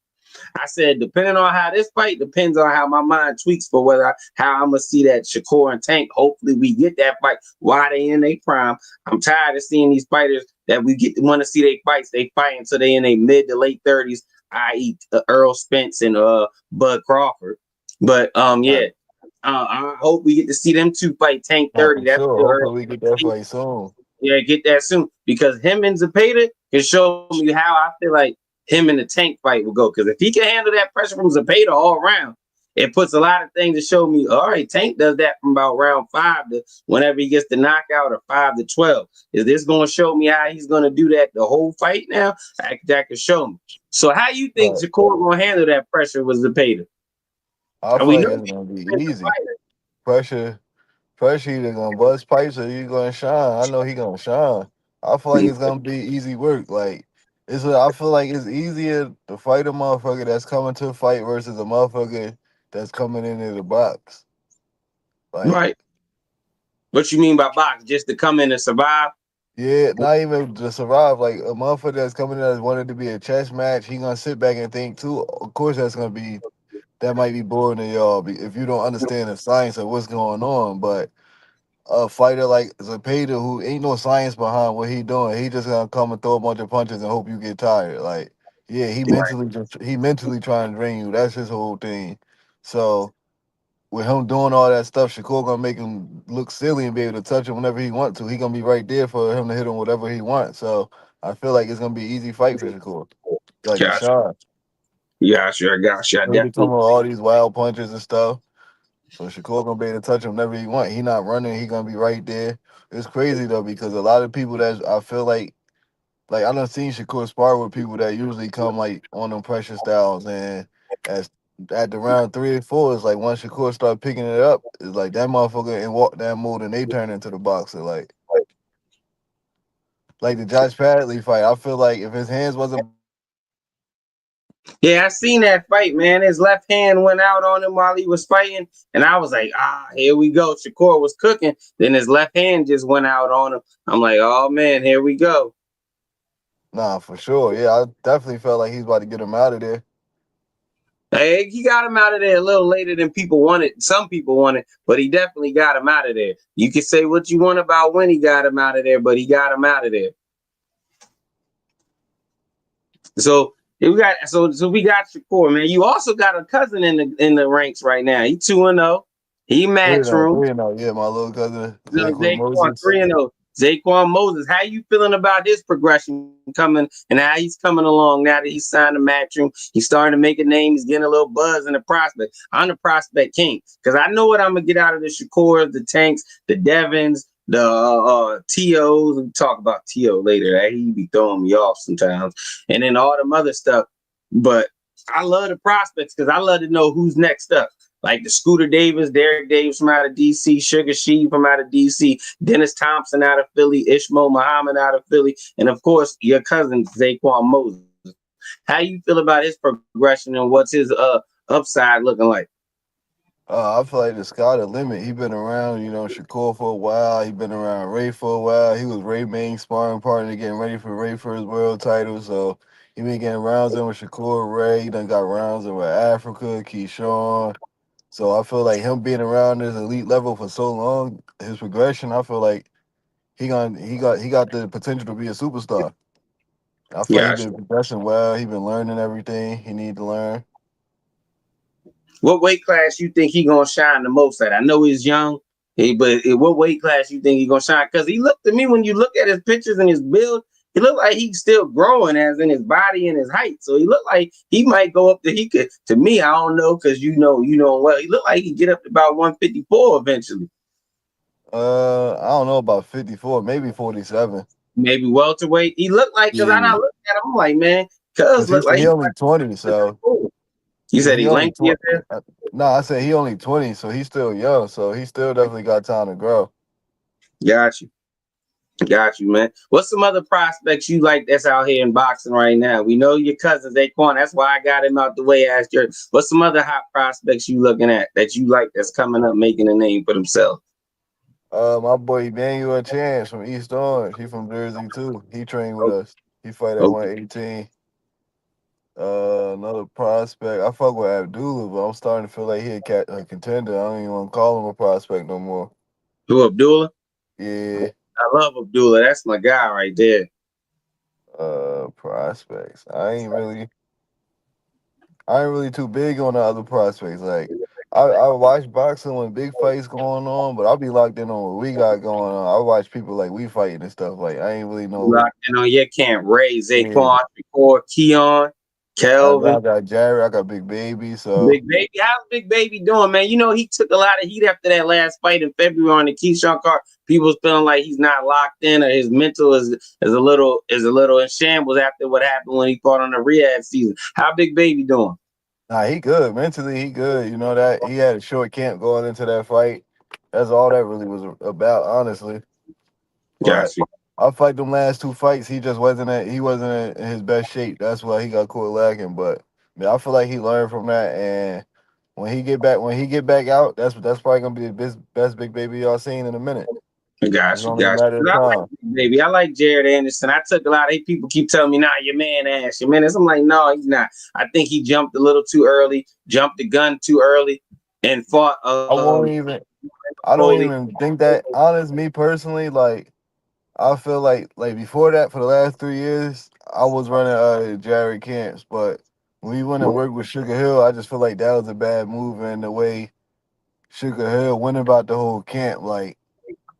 I said, depending on how this fight depends on how my mind tweaks for how I'm gonna see that Shakur and Tank. Hopefully, we get that fight while they in their prime. I'm tired of seeing these fighters that we get want to see their fights. They fight until they in their mid to late 30s, i.e., Earl Spence and Bud Crawford. But Right. yeah, I hope we get to see them two fight Tank Nah, 30. for That's sure. still Hopefully early. we get that fight soon. Yeah, get that soon because him and Zepeda can show me how I feel like him and the Tank fight will go. Because if he can handle that pressure from Zepeda all around, it puts a lot of things to show me. All right, Tank does that from about round 5 to whenever he gets the knockout, or 5 to 12. Is this going to show me how he's going to do that the whole fight now? That could show me. So how you think But Shakur going to handle that pressure with Zepeda? I And feel we like know it's he's gonna be a defensive easy. fighter. Pressure, pressure either gonna bust pipes or you gonna shine. I know he gonna shine. I feel like it's gonna be easy work. Like I feel like it's easier to fight a motherfucker that's coming to fight versus a motherfucker that's coming into the box. Like, Right. What you mean by box? Just to come in and survive? yeah, not even to survive. Like a motherfucker that's coming in that's wanted to be a chess match, he gonna sit back and think too. Of course, that might be boring to y'all if you don't understand the science of what's going on. But a fighter like Zepeda, who ain't no science behind what he doing, he just gonna come and throw a bunch of punches and hope you get tired. Like, yeah, he mentally trying to drain you. That's his whole thing. So with him doing all that stuff, Shakur gonna make him look silly and be able to touch him whenever he want to. He gonna be right there for him to hit him whatever he wants. So I feel like it's gonna be an easy fight for Shakur. Like Gotcha. Deshaun, Gotcha. I got you. I he be definitely. coming with all these wild punches and stuff. So Shakur gonna be able to touch him whenever he want. He not running. He gonna be right there. It's crazy though because a lot of people that I feel like I done seen Shakur spar with people that usually come like on them pressure styles, and as at the round 3 or 4, it's like once Shakur start picking it up, it's like that motherfucker and walk that mode and they turn into the boxer. Like the Josh Padley fight, I feel like if his hands wasn't Yeah, I seen that fight, man. His left hand went out on him while he was fighting, and I was like, here we go. Shakur was cooking, then his left hand just went out on him. I'm like, oh man, here we go. nah for sure. Yeah, I definitely felt like he's about to get him out of there. Hey, he got him out of there a little later than people wanted. Some people wanted, but he definitely got him out of there. You can say what you want about when he got him out of there, but he got him out of there. So we got Shakur, man. You also got a cousin in the ranks right now. He 2-0. He 3-0, matchroom. 3-0. Yeah, my little cousin Zayquan Zaquan Moses. 3-0. Zaquan Moses, how you feeling about his progression coming and how he's coming along now that he's signed a matchroom? He's starting to make a name. He's getting a little buzz in the prospect. I'm the prospect king because I know what I'm gonna get out of the Shakurs, the Tanks, the Devons, the TOs. We talk about TO later. He be throwing me off sometimes, and then all them other stuff. But I love the prospects because I love to know who's next up. Like the Scooter Davis, Derek Davis from out of DC, Sugar Sheed from out of DC, Dennis Thompson out of Philly, Ishmael Muhammad out of Philly, and of course your cousin Zaquan Moses. How you feel about his progression and what's his upside looking like? I feel like the sky the limit. He been around, Shakur for a while. He been around Ray for a while. He was Ray main sparring partner, getting ready for Ray for his world title. So he been getting rounds in with Shakur, Ray. He done got rounds in with Africa, Keyshawn. So I feel like him being around this elite level for so long, his progression, I feel like he got the potential to be a superstar. I feel like he Gotcha. been progressing well. He been learning everything he need to learn. What weight class you think he gonna shine the most at? I know he's young, but what weight class you think he gonna shine? Because he looked to me when you look at his pictures and his build, he looked like he's still growing as in his body and his height. So he looked like he might go up to he could. To me, I don't know because you know well. He looked like he get up to about 154 eventually. I don't know about 54, maybe 47. Maybe welterweight. He looked like because I Yeah. looked at him, I'm like, man, Cuz Cause look like he he only 20, so 154. You Yeah, said he he only lengthy as 20. hell? No, I said he only 20, so he's still young. So he still definitely got time to grow. Got you. Got you, man. What's some other prospects you like that's out here in boxing right now? We know your cousins, Daquan. That's why I got him out the way. Asked your, what's some other hot prospects you looking at that you like that's coming up making a name for themselves? My boy Emmanuel Chance from East Orange. He from Jersey too. He trained with Oh, us. He fight at okay. 118. Another prospect. I fuck with Abdullah, but I'm starting to feel like he a contender. I don't even want to call him a prospect no more. Who, Abdullah? Yeah. I love Abdullah. That's my guy right there. Prospects. I ain't really too big on the other prospects. Like I watch boxing when big fights going on, but I'll be locked in on what we got going on. I watch people like we fighting and stuff. Like I ain't really You know. locked in on your camp. Ray, Yeah. Zaquan, Shakur, Keon, Kelvin. I got Jared. I got Big Baby. So Big Baby, how's Big Baby doing, man? You know he took a lot of heat after that last fight in February on the Keyshawn card. People's feeling like he's not locked in, or his mental is a little in shambles after what happened when he fought on the rehab season. How Big Baby doing? nah, he good mentally. He good. You know that he had a short camp going into that fight. That's all that really was about, honestly. Got But you. I fight them last two fights. He wasn't in his best shape. That's why he got caught lacking. But man, I feel like he learned from that. And when he get back out, that's probably gonna be the best Big Baby y'all seen in a minute. It's Got you, only a got matter you. of 'Cause I like time. Big Baby. I like Jared Anderson. I took a lot of people keep telling me, nah, your man ass, your man ass. I'm like, no, he's not. I think he jumped a little too early, jumped the gun too early, and fought I won't even. I don't poorly. even think that. Honest, me personally, like I feel like before that, for the last 3 years, I was running Jared camps. But when we went and worked with Sugar Hill, I just feel like that was a bad move in the way Sugar Hill went about the whole camp. Like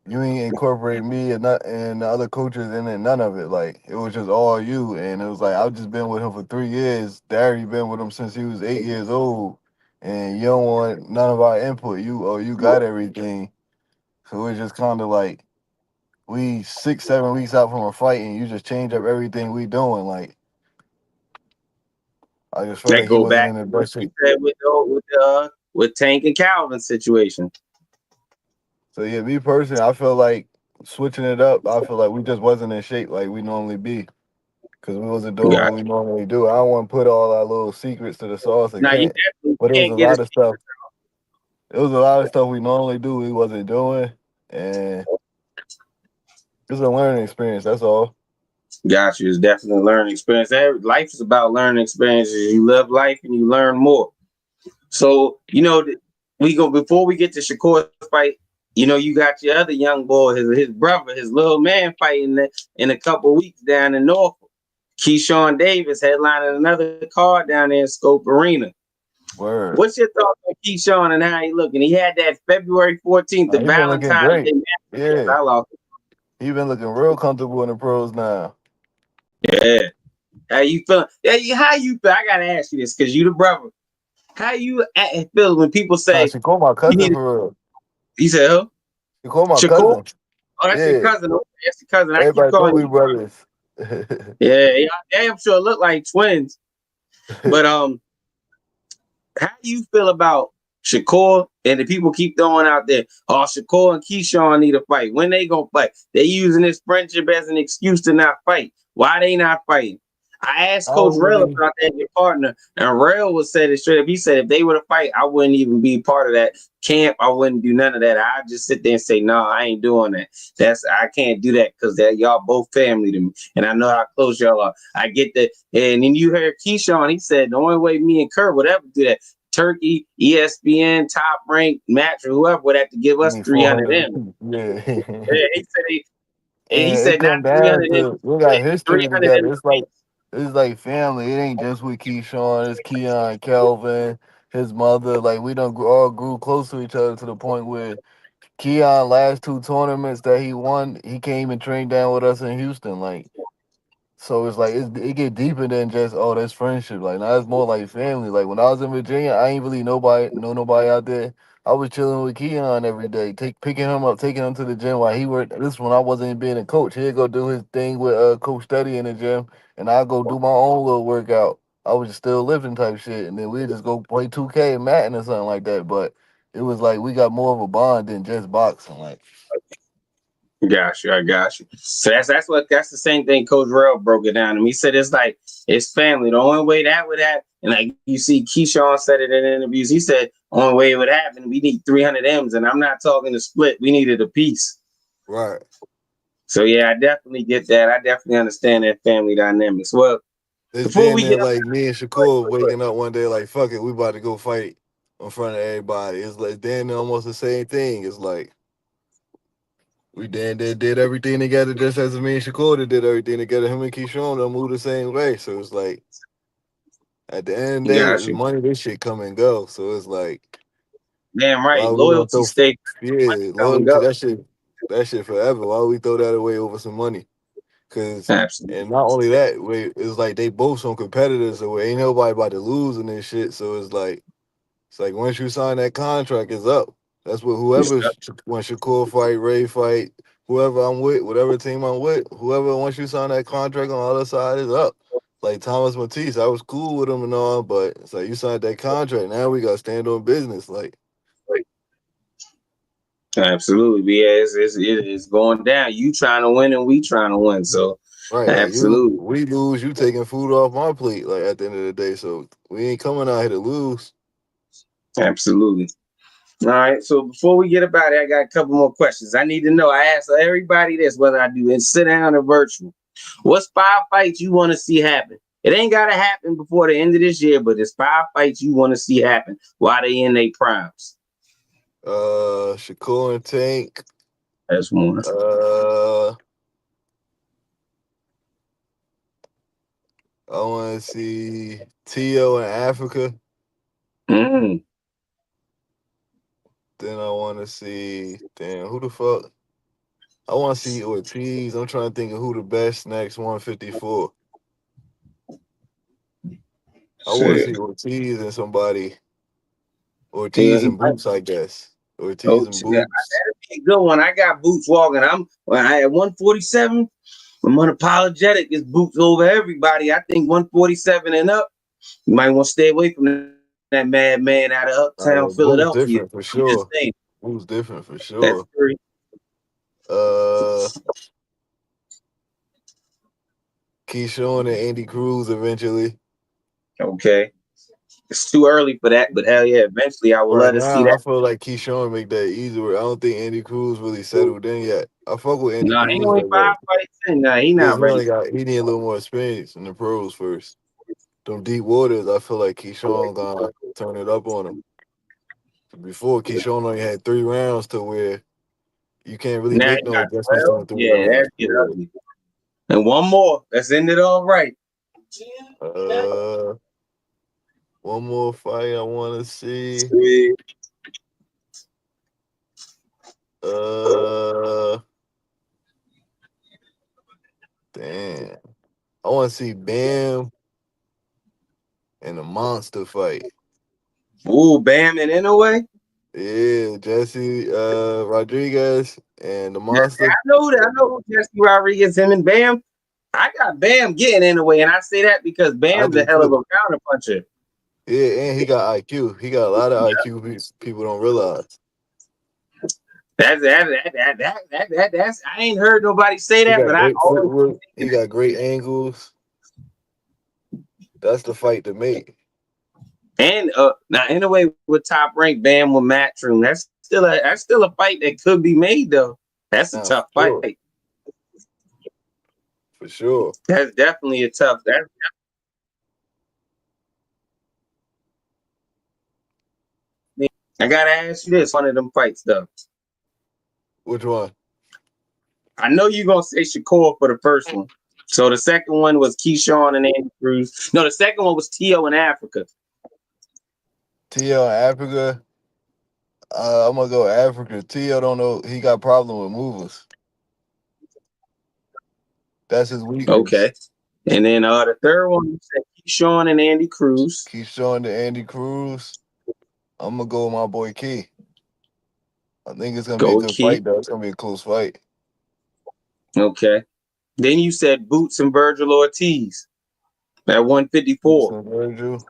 you ain't incorporate me and the other coaches in it, none of it. Like it was just all you. And it was like I've just been with him for 3 years. Darry been with him since he was 8 years old. And you don't want none of our input. You got everything. So it's just kind of like we 6, 7 weeks out from a fight and you just change up everything we doing. Like I just felt That like he go wasn't back in the to what best you shape. said with Tank and Calvin situation. So yeah, me personally, I feel like switching it up. I feel like we just wasn't in shape like we normally be because we wasn't doing Got what we normally do. I don't want to put all our little secrets to the sauce Now you again, definitely but it was a can't get lot us. of stuff. It was a lot of stuff we normally do we wasn't doing, and it's a learning experience. That's all. Got you. It's definitely a learning experience. Life is about learning experiences. You live life and you learn more. So we go before we get to Shakur's fight. You got your other young boy, his brother, his little man fighting in a couple weeks down in Norfolk. Keyshawn Davis headlining another card down there in Scope Arena. Word. What's your thoughts on Keyshawn and how he looking? He had that February 14th, the He been looking Valentine's great. Day match. Yeah, I lost. he been looking real comfortable in the pros now. Yeah. How you feeling? Yeah, how you feel? I gotta ask you this because you the brother. How you feel when people Nah, say she called my you cousin need? for real. He said, "Who? She called my Shakur? cousin. Oh, that's your Yeah, cousin. Okay, that's your cousin. I keep everybody thought calling we you. brothers. Yeah, y'all damn sure look like twins. But how do you feel about Shakur and the people keep throwing out there? Oh, Shakur and Keyshawn need a fight. When they gonna fight? They using this friendship as an excuse to not fight. Why they not fighting? I asked I Coach don't Rail really. about that, your partner, and Rail was said it straight up. He said if they were to fight, I wouldn't even be part of that camp. I wouldn't do none of that. I'd just sit there and say, no, I ain't doing that. I can't do that because that y'all both family to me. And I know how close y'all are. I get that. And then you heard Keyshawn, he said the only way me and Kurt would ever do that. Turkey, ESPN, top ranked match, or whoever would have to give Give us me 300 400 M. apiece. Yeah. Yeah, he And said it not come down 300 M, to we got history 300 together. M. It's like family. It ain't just with Keyshawn. It's Keon, Kelvin, his mother. Like we done all grew close to each other to the point where Keon last two tournaments that he won, he came and trained down with us in Houston. Like so, it's like it get deeper than just oh that's friendship. Like now it's more like family. Like when I was in Virginia, I ain't really nobody out there. I was chilling with Keon every day, picking him up, taking him to the gym while he worked. This when I wasn't being a coach. He'd go do his thing with Coach Steady in the gym, and I go do my own little workout. I was still lifting type shit, and then we'd just go play 2K and Madden or something like that. But it was like we got more of a bond than just boxing. Like, Got you. I got you. So that's the same thing Coach Rell broke it down to me. He said it's like it's family. The only way that would happen, and like you see, Keyshawn said it in interviews. He said only way it would happen, we need 300 M's, and I'm not talking a split. We needed a piece. right. So yeah, I definitely get that. I definitely understand that family dynamics. Well, It's before damn we near get up, like me and Shakur waking up one day like, fuck it, we about to go fight in front of everybody. It's like damn near almost the same thing. It's like we damn near did everything together just as me and Shakur did everything together. Him and Keyshawn don't move the same way. So it's like at the end of the day, got the you. money, this shit come and go. So it's like, Damn right. why we gonna Loyalty throw, stay. Money yeah, come and loyalty, go. that shit forever. Why we throw that away over some money? Cause, Absolutely. and not only that, it's like they both some competitors, so ain't nobody about to lose in this shit. So it's like once you sign that contract, it's up. That's what when Shakur fight, Ray fight, whoever I'm with, whatever team I'm with, whoever once you sign that contract on the other side is up. Like Thomas Matisse, I was cool with him and all, but it's like you signed that contract. Now we got to stand on business. Like, Absolutely. Yeah, it's going down. You trying to win and we trying to win. So right, like absolutely. we lose, you taking food off my plate. Like at the end of the day, so we ain't coming out here to lose. Absolutely. All right. So before we get about it, I got a couple more questions. I need to know. I ask everybody this, whether I do in sit down or virtual. What's 5 fights you want to see happen? It ain't gotta happen before the end of this year, but it's 5 fights you want to see happen while they in their primes. Shakur and Tank. That's one. Uh, I want to see Tio in Africa. Mm. Then I want to see, damn, who the fuck? I want to see Ortiz. I'm trying to think of who the best next 154. I want to Shit. see Ortiz and somebody. Yeah, Ortiz he and might. Boots, I guess. Ortiz Oh, and shit. That'd Boots. be a good one. I got Boots walking. I at 147. I'm unapologetic. It's Boots over everybody. I think 147 and up. You might want to stay away from that madman out of uptown Boots Philadelphia. different for I'm just sure. saying. Boots different for That's sure. three. Uh, Keyshawn and Andy Cruz eventually. Okay. It's too early for that, but hell yeah, eventually I will Right let us see now, I that. feel like Keyshawn make that easier. I don't think Andy Cruz really settled in yet. I fuck with Andy No, he Cruz only like that. 5 fights in. Nah, he Yes, not ready. he need a little more experience in the pros first. Them deep waters, I feel like Keyshawn gonna turn it up on him. Before Keyshawn only had 3 rounds to where you can't really Now make you no got adjustments in 12. the three Yeah, rounds. that get ugly. And one more. Let's end it all right. Uh, one more fight I want to see. Three. Uh, damn, I want to see Bam in a monster fight. Ooh, Bam and Inouye. Yeah, Jesse Rodriguez and the Yeah, monster. I know that. I know Jesse Rodriguez, him and Bam. I got Bam getting Inouye, and I say that because I Bam's a do hell of a too. counter puncher. Yeah, and he got IQ. He got a lot of IQ people don't realize. That's I ain't heard nobody say He that, got but I great always footwork. He got great angles. That's the fight to make. and now Inouye with top rank, Bam with Matchroom. That's still a fight that could be made though. That's a Now, for tough sure. fight. For sure. That's definitely a tough. I gotta ask you this: one of them fights though. Which one? I know you're gonna say Shakur for the first one. So the second one was Keyshawn and Andy Cruz. No, the second one was Tio in Africa. TL Africa. I'm gonna go Africa. TL don't know he got problem with movers. That's his weakness. Okay. And then the third one you said Keyshawn and Andy Cruz. Keep showing to Andy Cruz. I'm gonna go with my boy Key. I think it's gonna be a Go with good Key. fight though. It's gonna be a close fight. Okay. Then you said Boots and Virgil Ortiz. at Boots 154. and Virgil.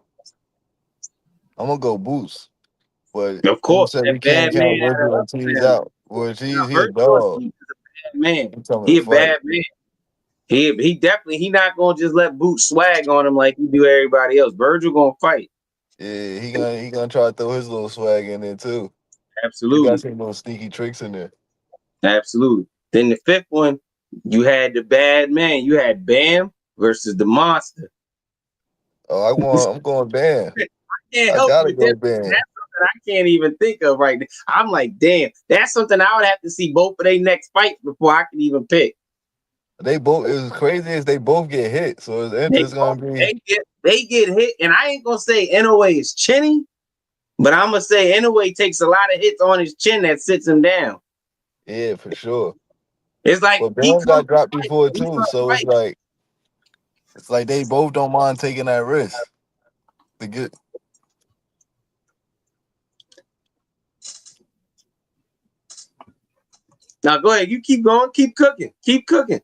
I'm gonna go Boots, but Of you course, said that we bad can't man count had an Virgil and upper Cheese hand. out. Well, Now, Cheese, he a Virgil dog. Ortiz is a bad man. I'm talking He to a fight. bad man. He definitely he not gonna just let Boot swag on him like he do everybody else. Virgil gonna fight. Yeah, he gonna try to throw his little swag in there too. He got Absolutely. some little sneaky tricks in there. Absolutely. Then the fifth one, you had the bad man. You had Bam versus the monster. Oh, I'm going Bam. Can't I help gotta you. That's go Bam. something I can't even think of right now. I'm like, damn, that's something I would have to see both of their next fights before I can even pick. They both. It was crazy as they both get hit. So it's gonna be They get hit, and I ain't gonna say NOA is chinny, but I'm gonna say NOA takes a lot of hits on his chin that sits him down. yeah for sure. It's like But he Bam comes got to dropped fight, before but he's too, not so fight. it's like they both don't mind taking that risk to get. Now go ahead, you keep going, keep cooking, keep cooking.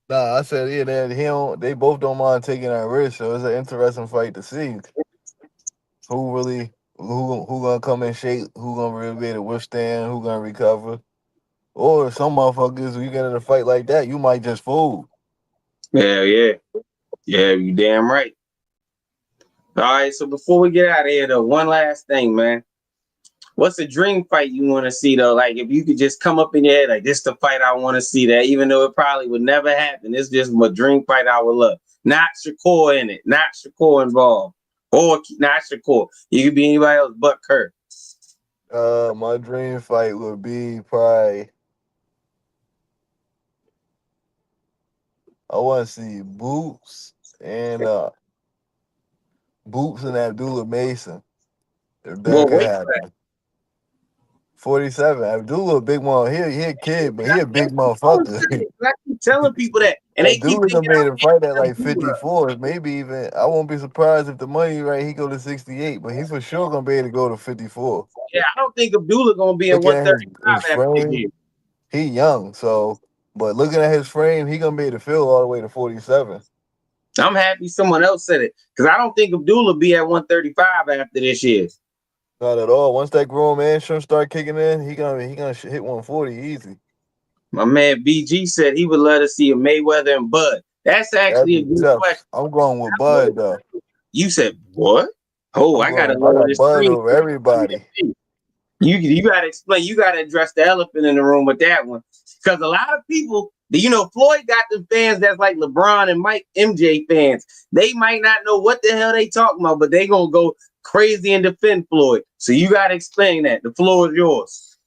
Nah, I said yeah, they both don't mind taking that risk, so it's an interesting fight to see who really who gonna come in shape, who gonna really be able to withstand, who gonna recover. Or some motherfuckers, you get in a fight like that, you might just fold. Yeah, yeah, yeah. You damn right. All right, so before we get out of here, though, one last thing, man. What's a dream fight you want to see though? Like if you could just come up in your head, like this the fight I want to see that, even though it probably would never happen. It's just a dream fight I would love. Not Shakur in it, not Shakur involved, or not Shakur. You could be anybody else but Kurt. My dream fight would be probably I want to see Boots and Abdullah Mason if that Well, could wait. happen. 47. Abdullah a big one. He a kid, but he a big I motherfucker. keep telling people that, and they keep Abdullah thinking done made a fight at I'm like Abdullah. 54, maybe even. I won't be surprised if the money right. He go to 68, but he for sure gonna be able to go to 54. Yeah, I don't think Abdullah gonna be at Looking at his 135 after this frame, year. he young, so but looking at his frame, he gonna be able to fill all the way to 47. I'm happy someone else said it because I don't think Abdullah be at 135 after this year. Not at all. Once that grown man shrimp start kicking in, he gonna hit 140 easy. My man BG said he would love to see a Mayweather and Bud. That's That'd actually a be good question. tough. I'm going with Bud though. You said what? Oh, I gotta I lower got the Bud screen. over everybody. You gotta explain. You gotta address the elephant in the room with that one, because a lot of people, Floyd got the fans that's like LeBron and Mike MJ fans. They might not know what the hell they talking about, but they gonna go crazy and defend Floyd. So you gotta explain that. The floor is yours.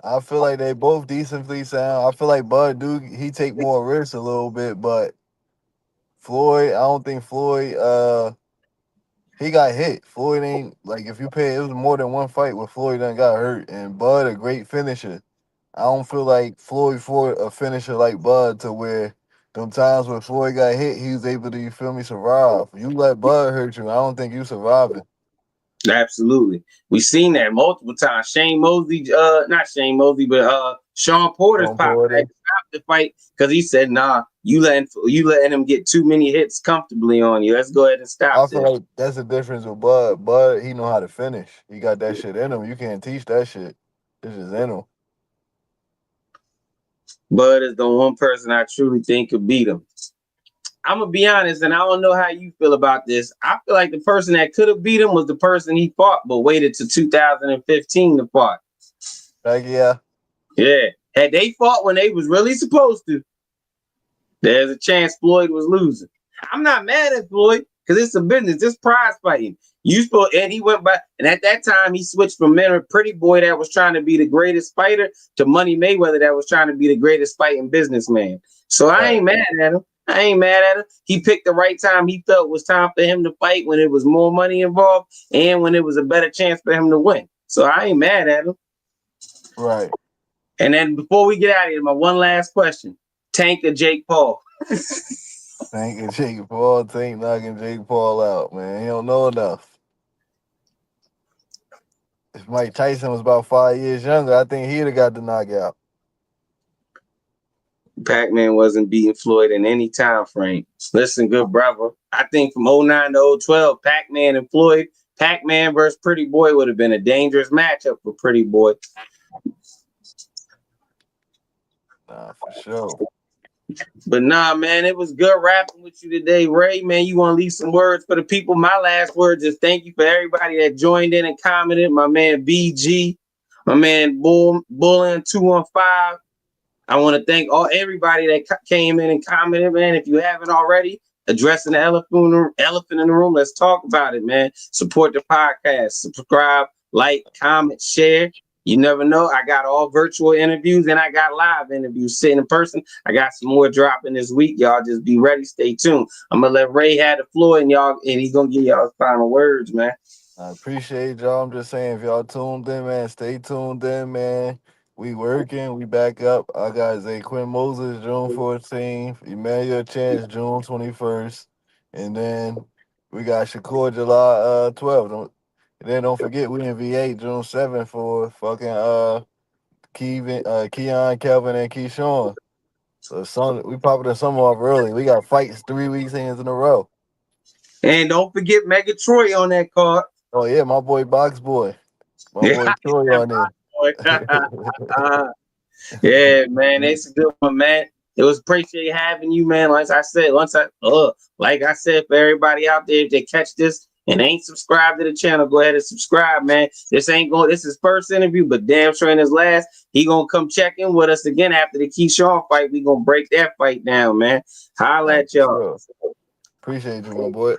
I feel like they both decently sound. I feel like Bud do he take more risks a little bit, but Floyd, I don't think Floyd he got hit. Floyd ain't like if you pay it was more than one fight where Floyd done got hurt and Bud a great finisher. I don't feel like Floyd for a finisher like Bud to where them times where Floyd got hit, he was able to, you feel me, survive. You let Bud hurt you, I don't think you surviving. Absolutely. We've seen that multiple times. Shane Mosley, not Shane Mosley, but Sean Porter's Going popped back Porter. to stop the fight because he said, nah, you letting him get too many hits comfortably on you. Let's go ahead and stop I feel this. like that's the difference with Bud. Bud, he know how to finish. He got that shit in him. You can't teach that shit. It's just in him. Bud is the one person I truly think could beat him. I'm gonna be honest, and I don't know how you feel about this. I feel like the person that could have beat him was the person he fought, but waited to 2015 to fight. Like, yeah, Yeah, had they fought when they was really supposed to, there's a chance Floyd was losing. I'm not mad at Floyd because it's a business. It's prize fighting. You supposed and he went by, and at that time he switched from men Pretty Boy that was trying to be the greatest fighter to Money Mayweather that was trying to be the greatest fighting businessman. So I right. ain't mad at him. I ain't mad at him. He picked the right time he felt was time for him to fight when it was more money involved and when it was a better chance for him to win. So I ain't mad at him. Right. And then before we get out of here, my one last question: Tank or Jake Paul? Thanking Jake Paul, Tank knocking Jake Paul out, man. He don't know enough. If Mike Tyson was about 5 years younger, I think he'd have got the knockout. Pac-Man wasn't beating Floyd in any time frame. Listen, good brother. I think from '09 to '12, Pac-Man and Floyd, Pac-Man versus Pretty Boy would have been a dangerous matchup for Pretty Boy. Nah, for sure. But nah, man, it was good rapping with you today, Ray. Man, you want to leave some words for the people? My last words is thank you for everybody that joined in and commented. My man BG, my man Bullin 215. I want to thank everybody that came in and commented, man. If you haven't already, addressing the elephant in the room, let's talk about it, man. Support the podcast, subscribe, like, comment, share. You never know. I got all virtual interviews and I got live interviews sitting in person. I got some more dropping this week. Y'all just be ready. Stay tuned. I'm gonna let Ray have the floor and he's gonna give y'all final words, man. I appreciate y'all. I'm just saying, if y'all tuned in, man, stay tuned in, man. We working. We back up. I got Zay Quinn Moses June 14th, Emmanuel Chance June 21st, and then we got Shakur July 12th. And then don't forget we in VA June 7th for fucking Keon, Kelvin, and Keyshawn. So we popping the summer off early. We got fights 3 weeks in a row. And don't forget Mega Troy on that card. Oh yeah, my boy Box Boy. My boy Troy on there. Yeah, man, it's a good one, man. It was appreciate having you, man. Like I said, like I said, for everybody out there, if they catch this and ain't subscribed to the channel, go ahead and subscribe, man. This is his first interview, but damn sure in his last, he gonna come check in with us again after the Keyshawn fight. We gonna break that fight down, man. Holla at y'all. Sure. Appreciate you, my boy.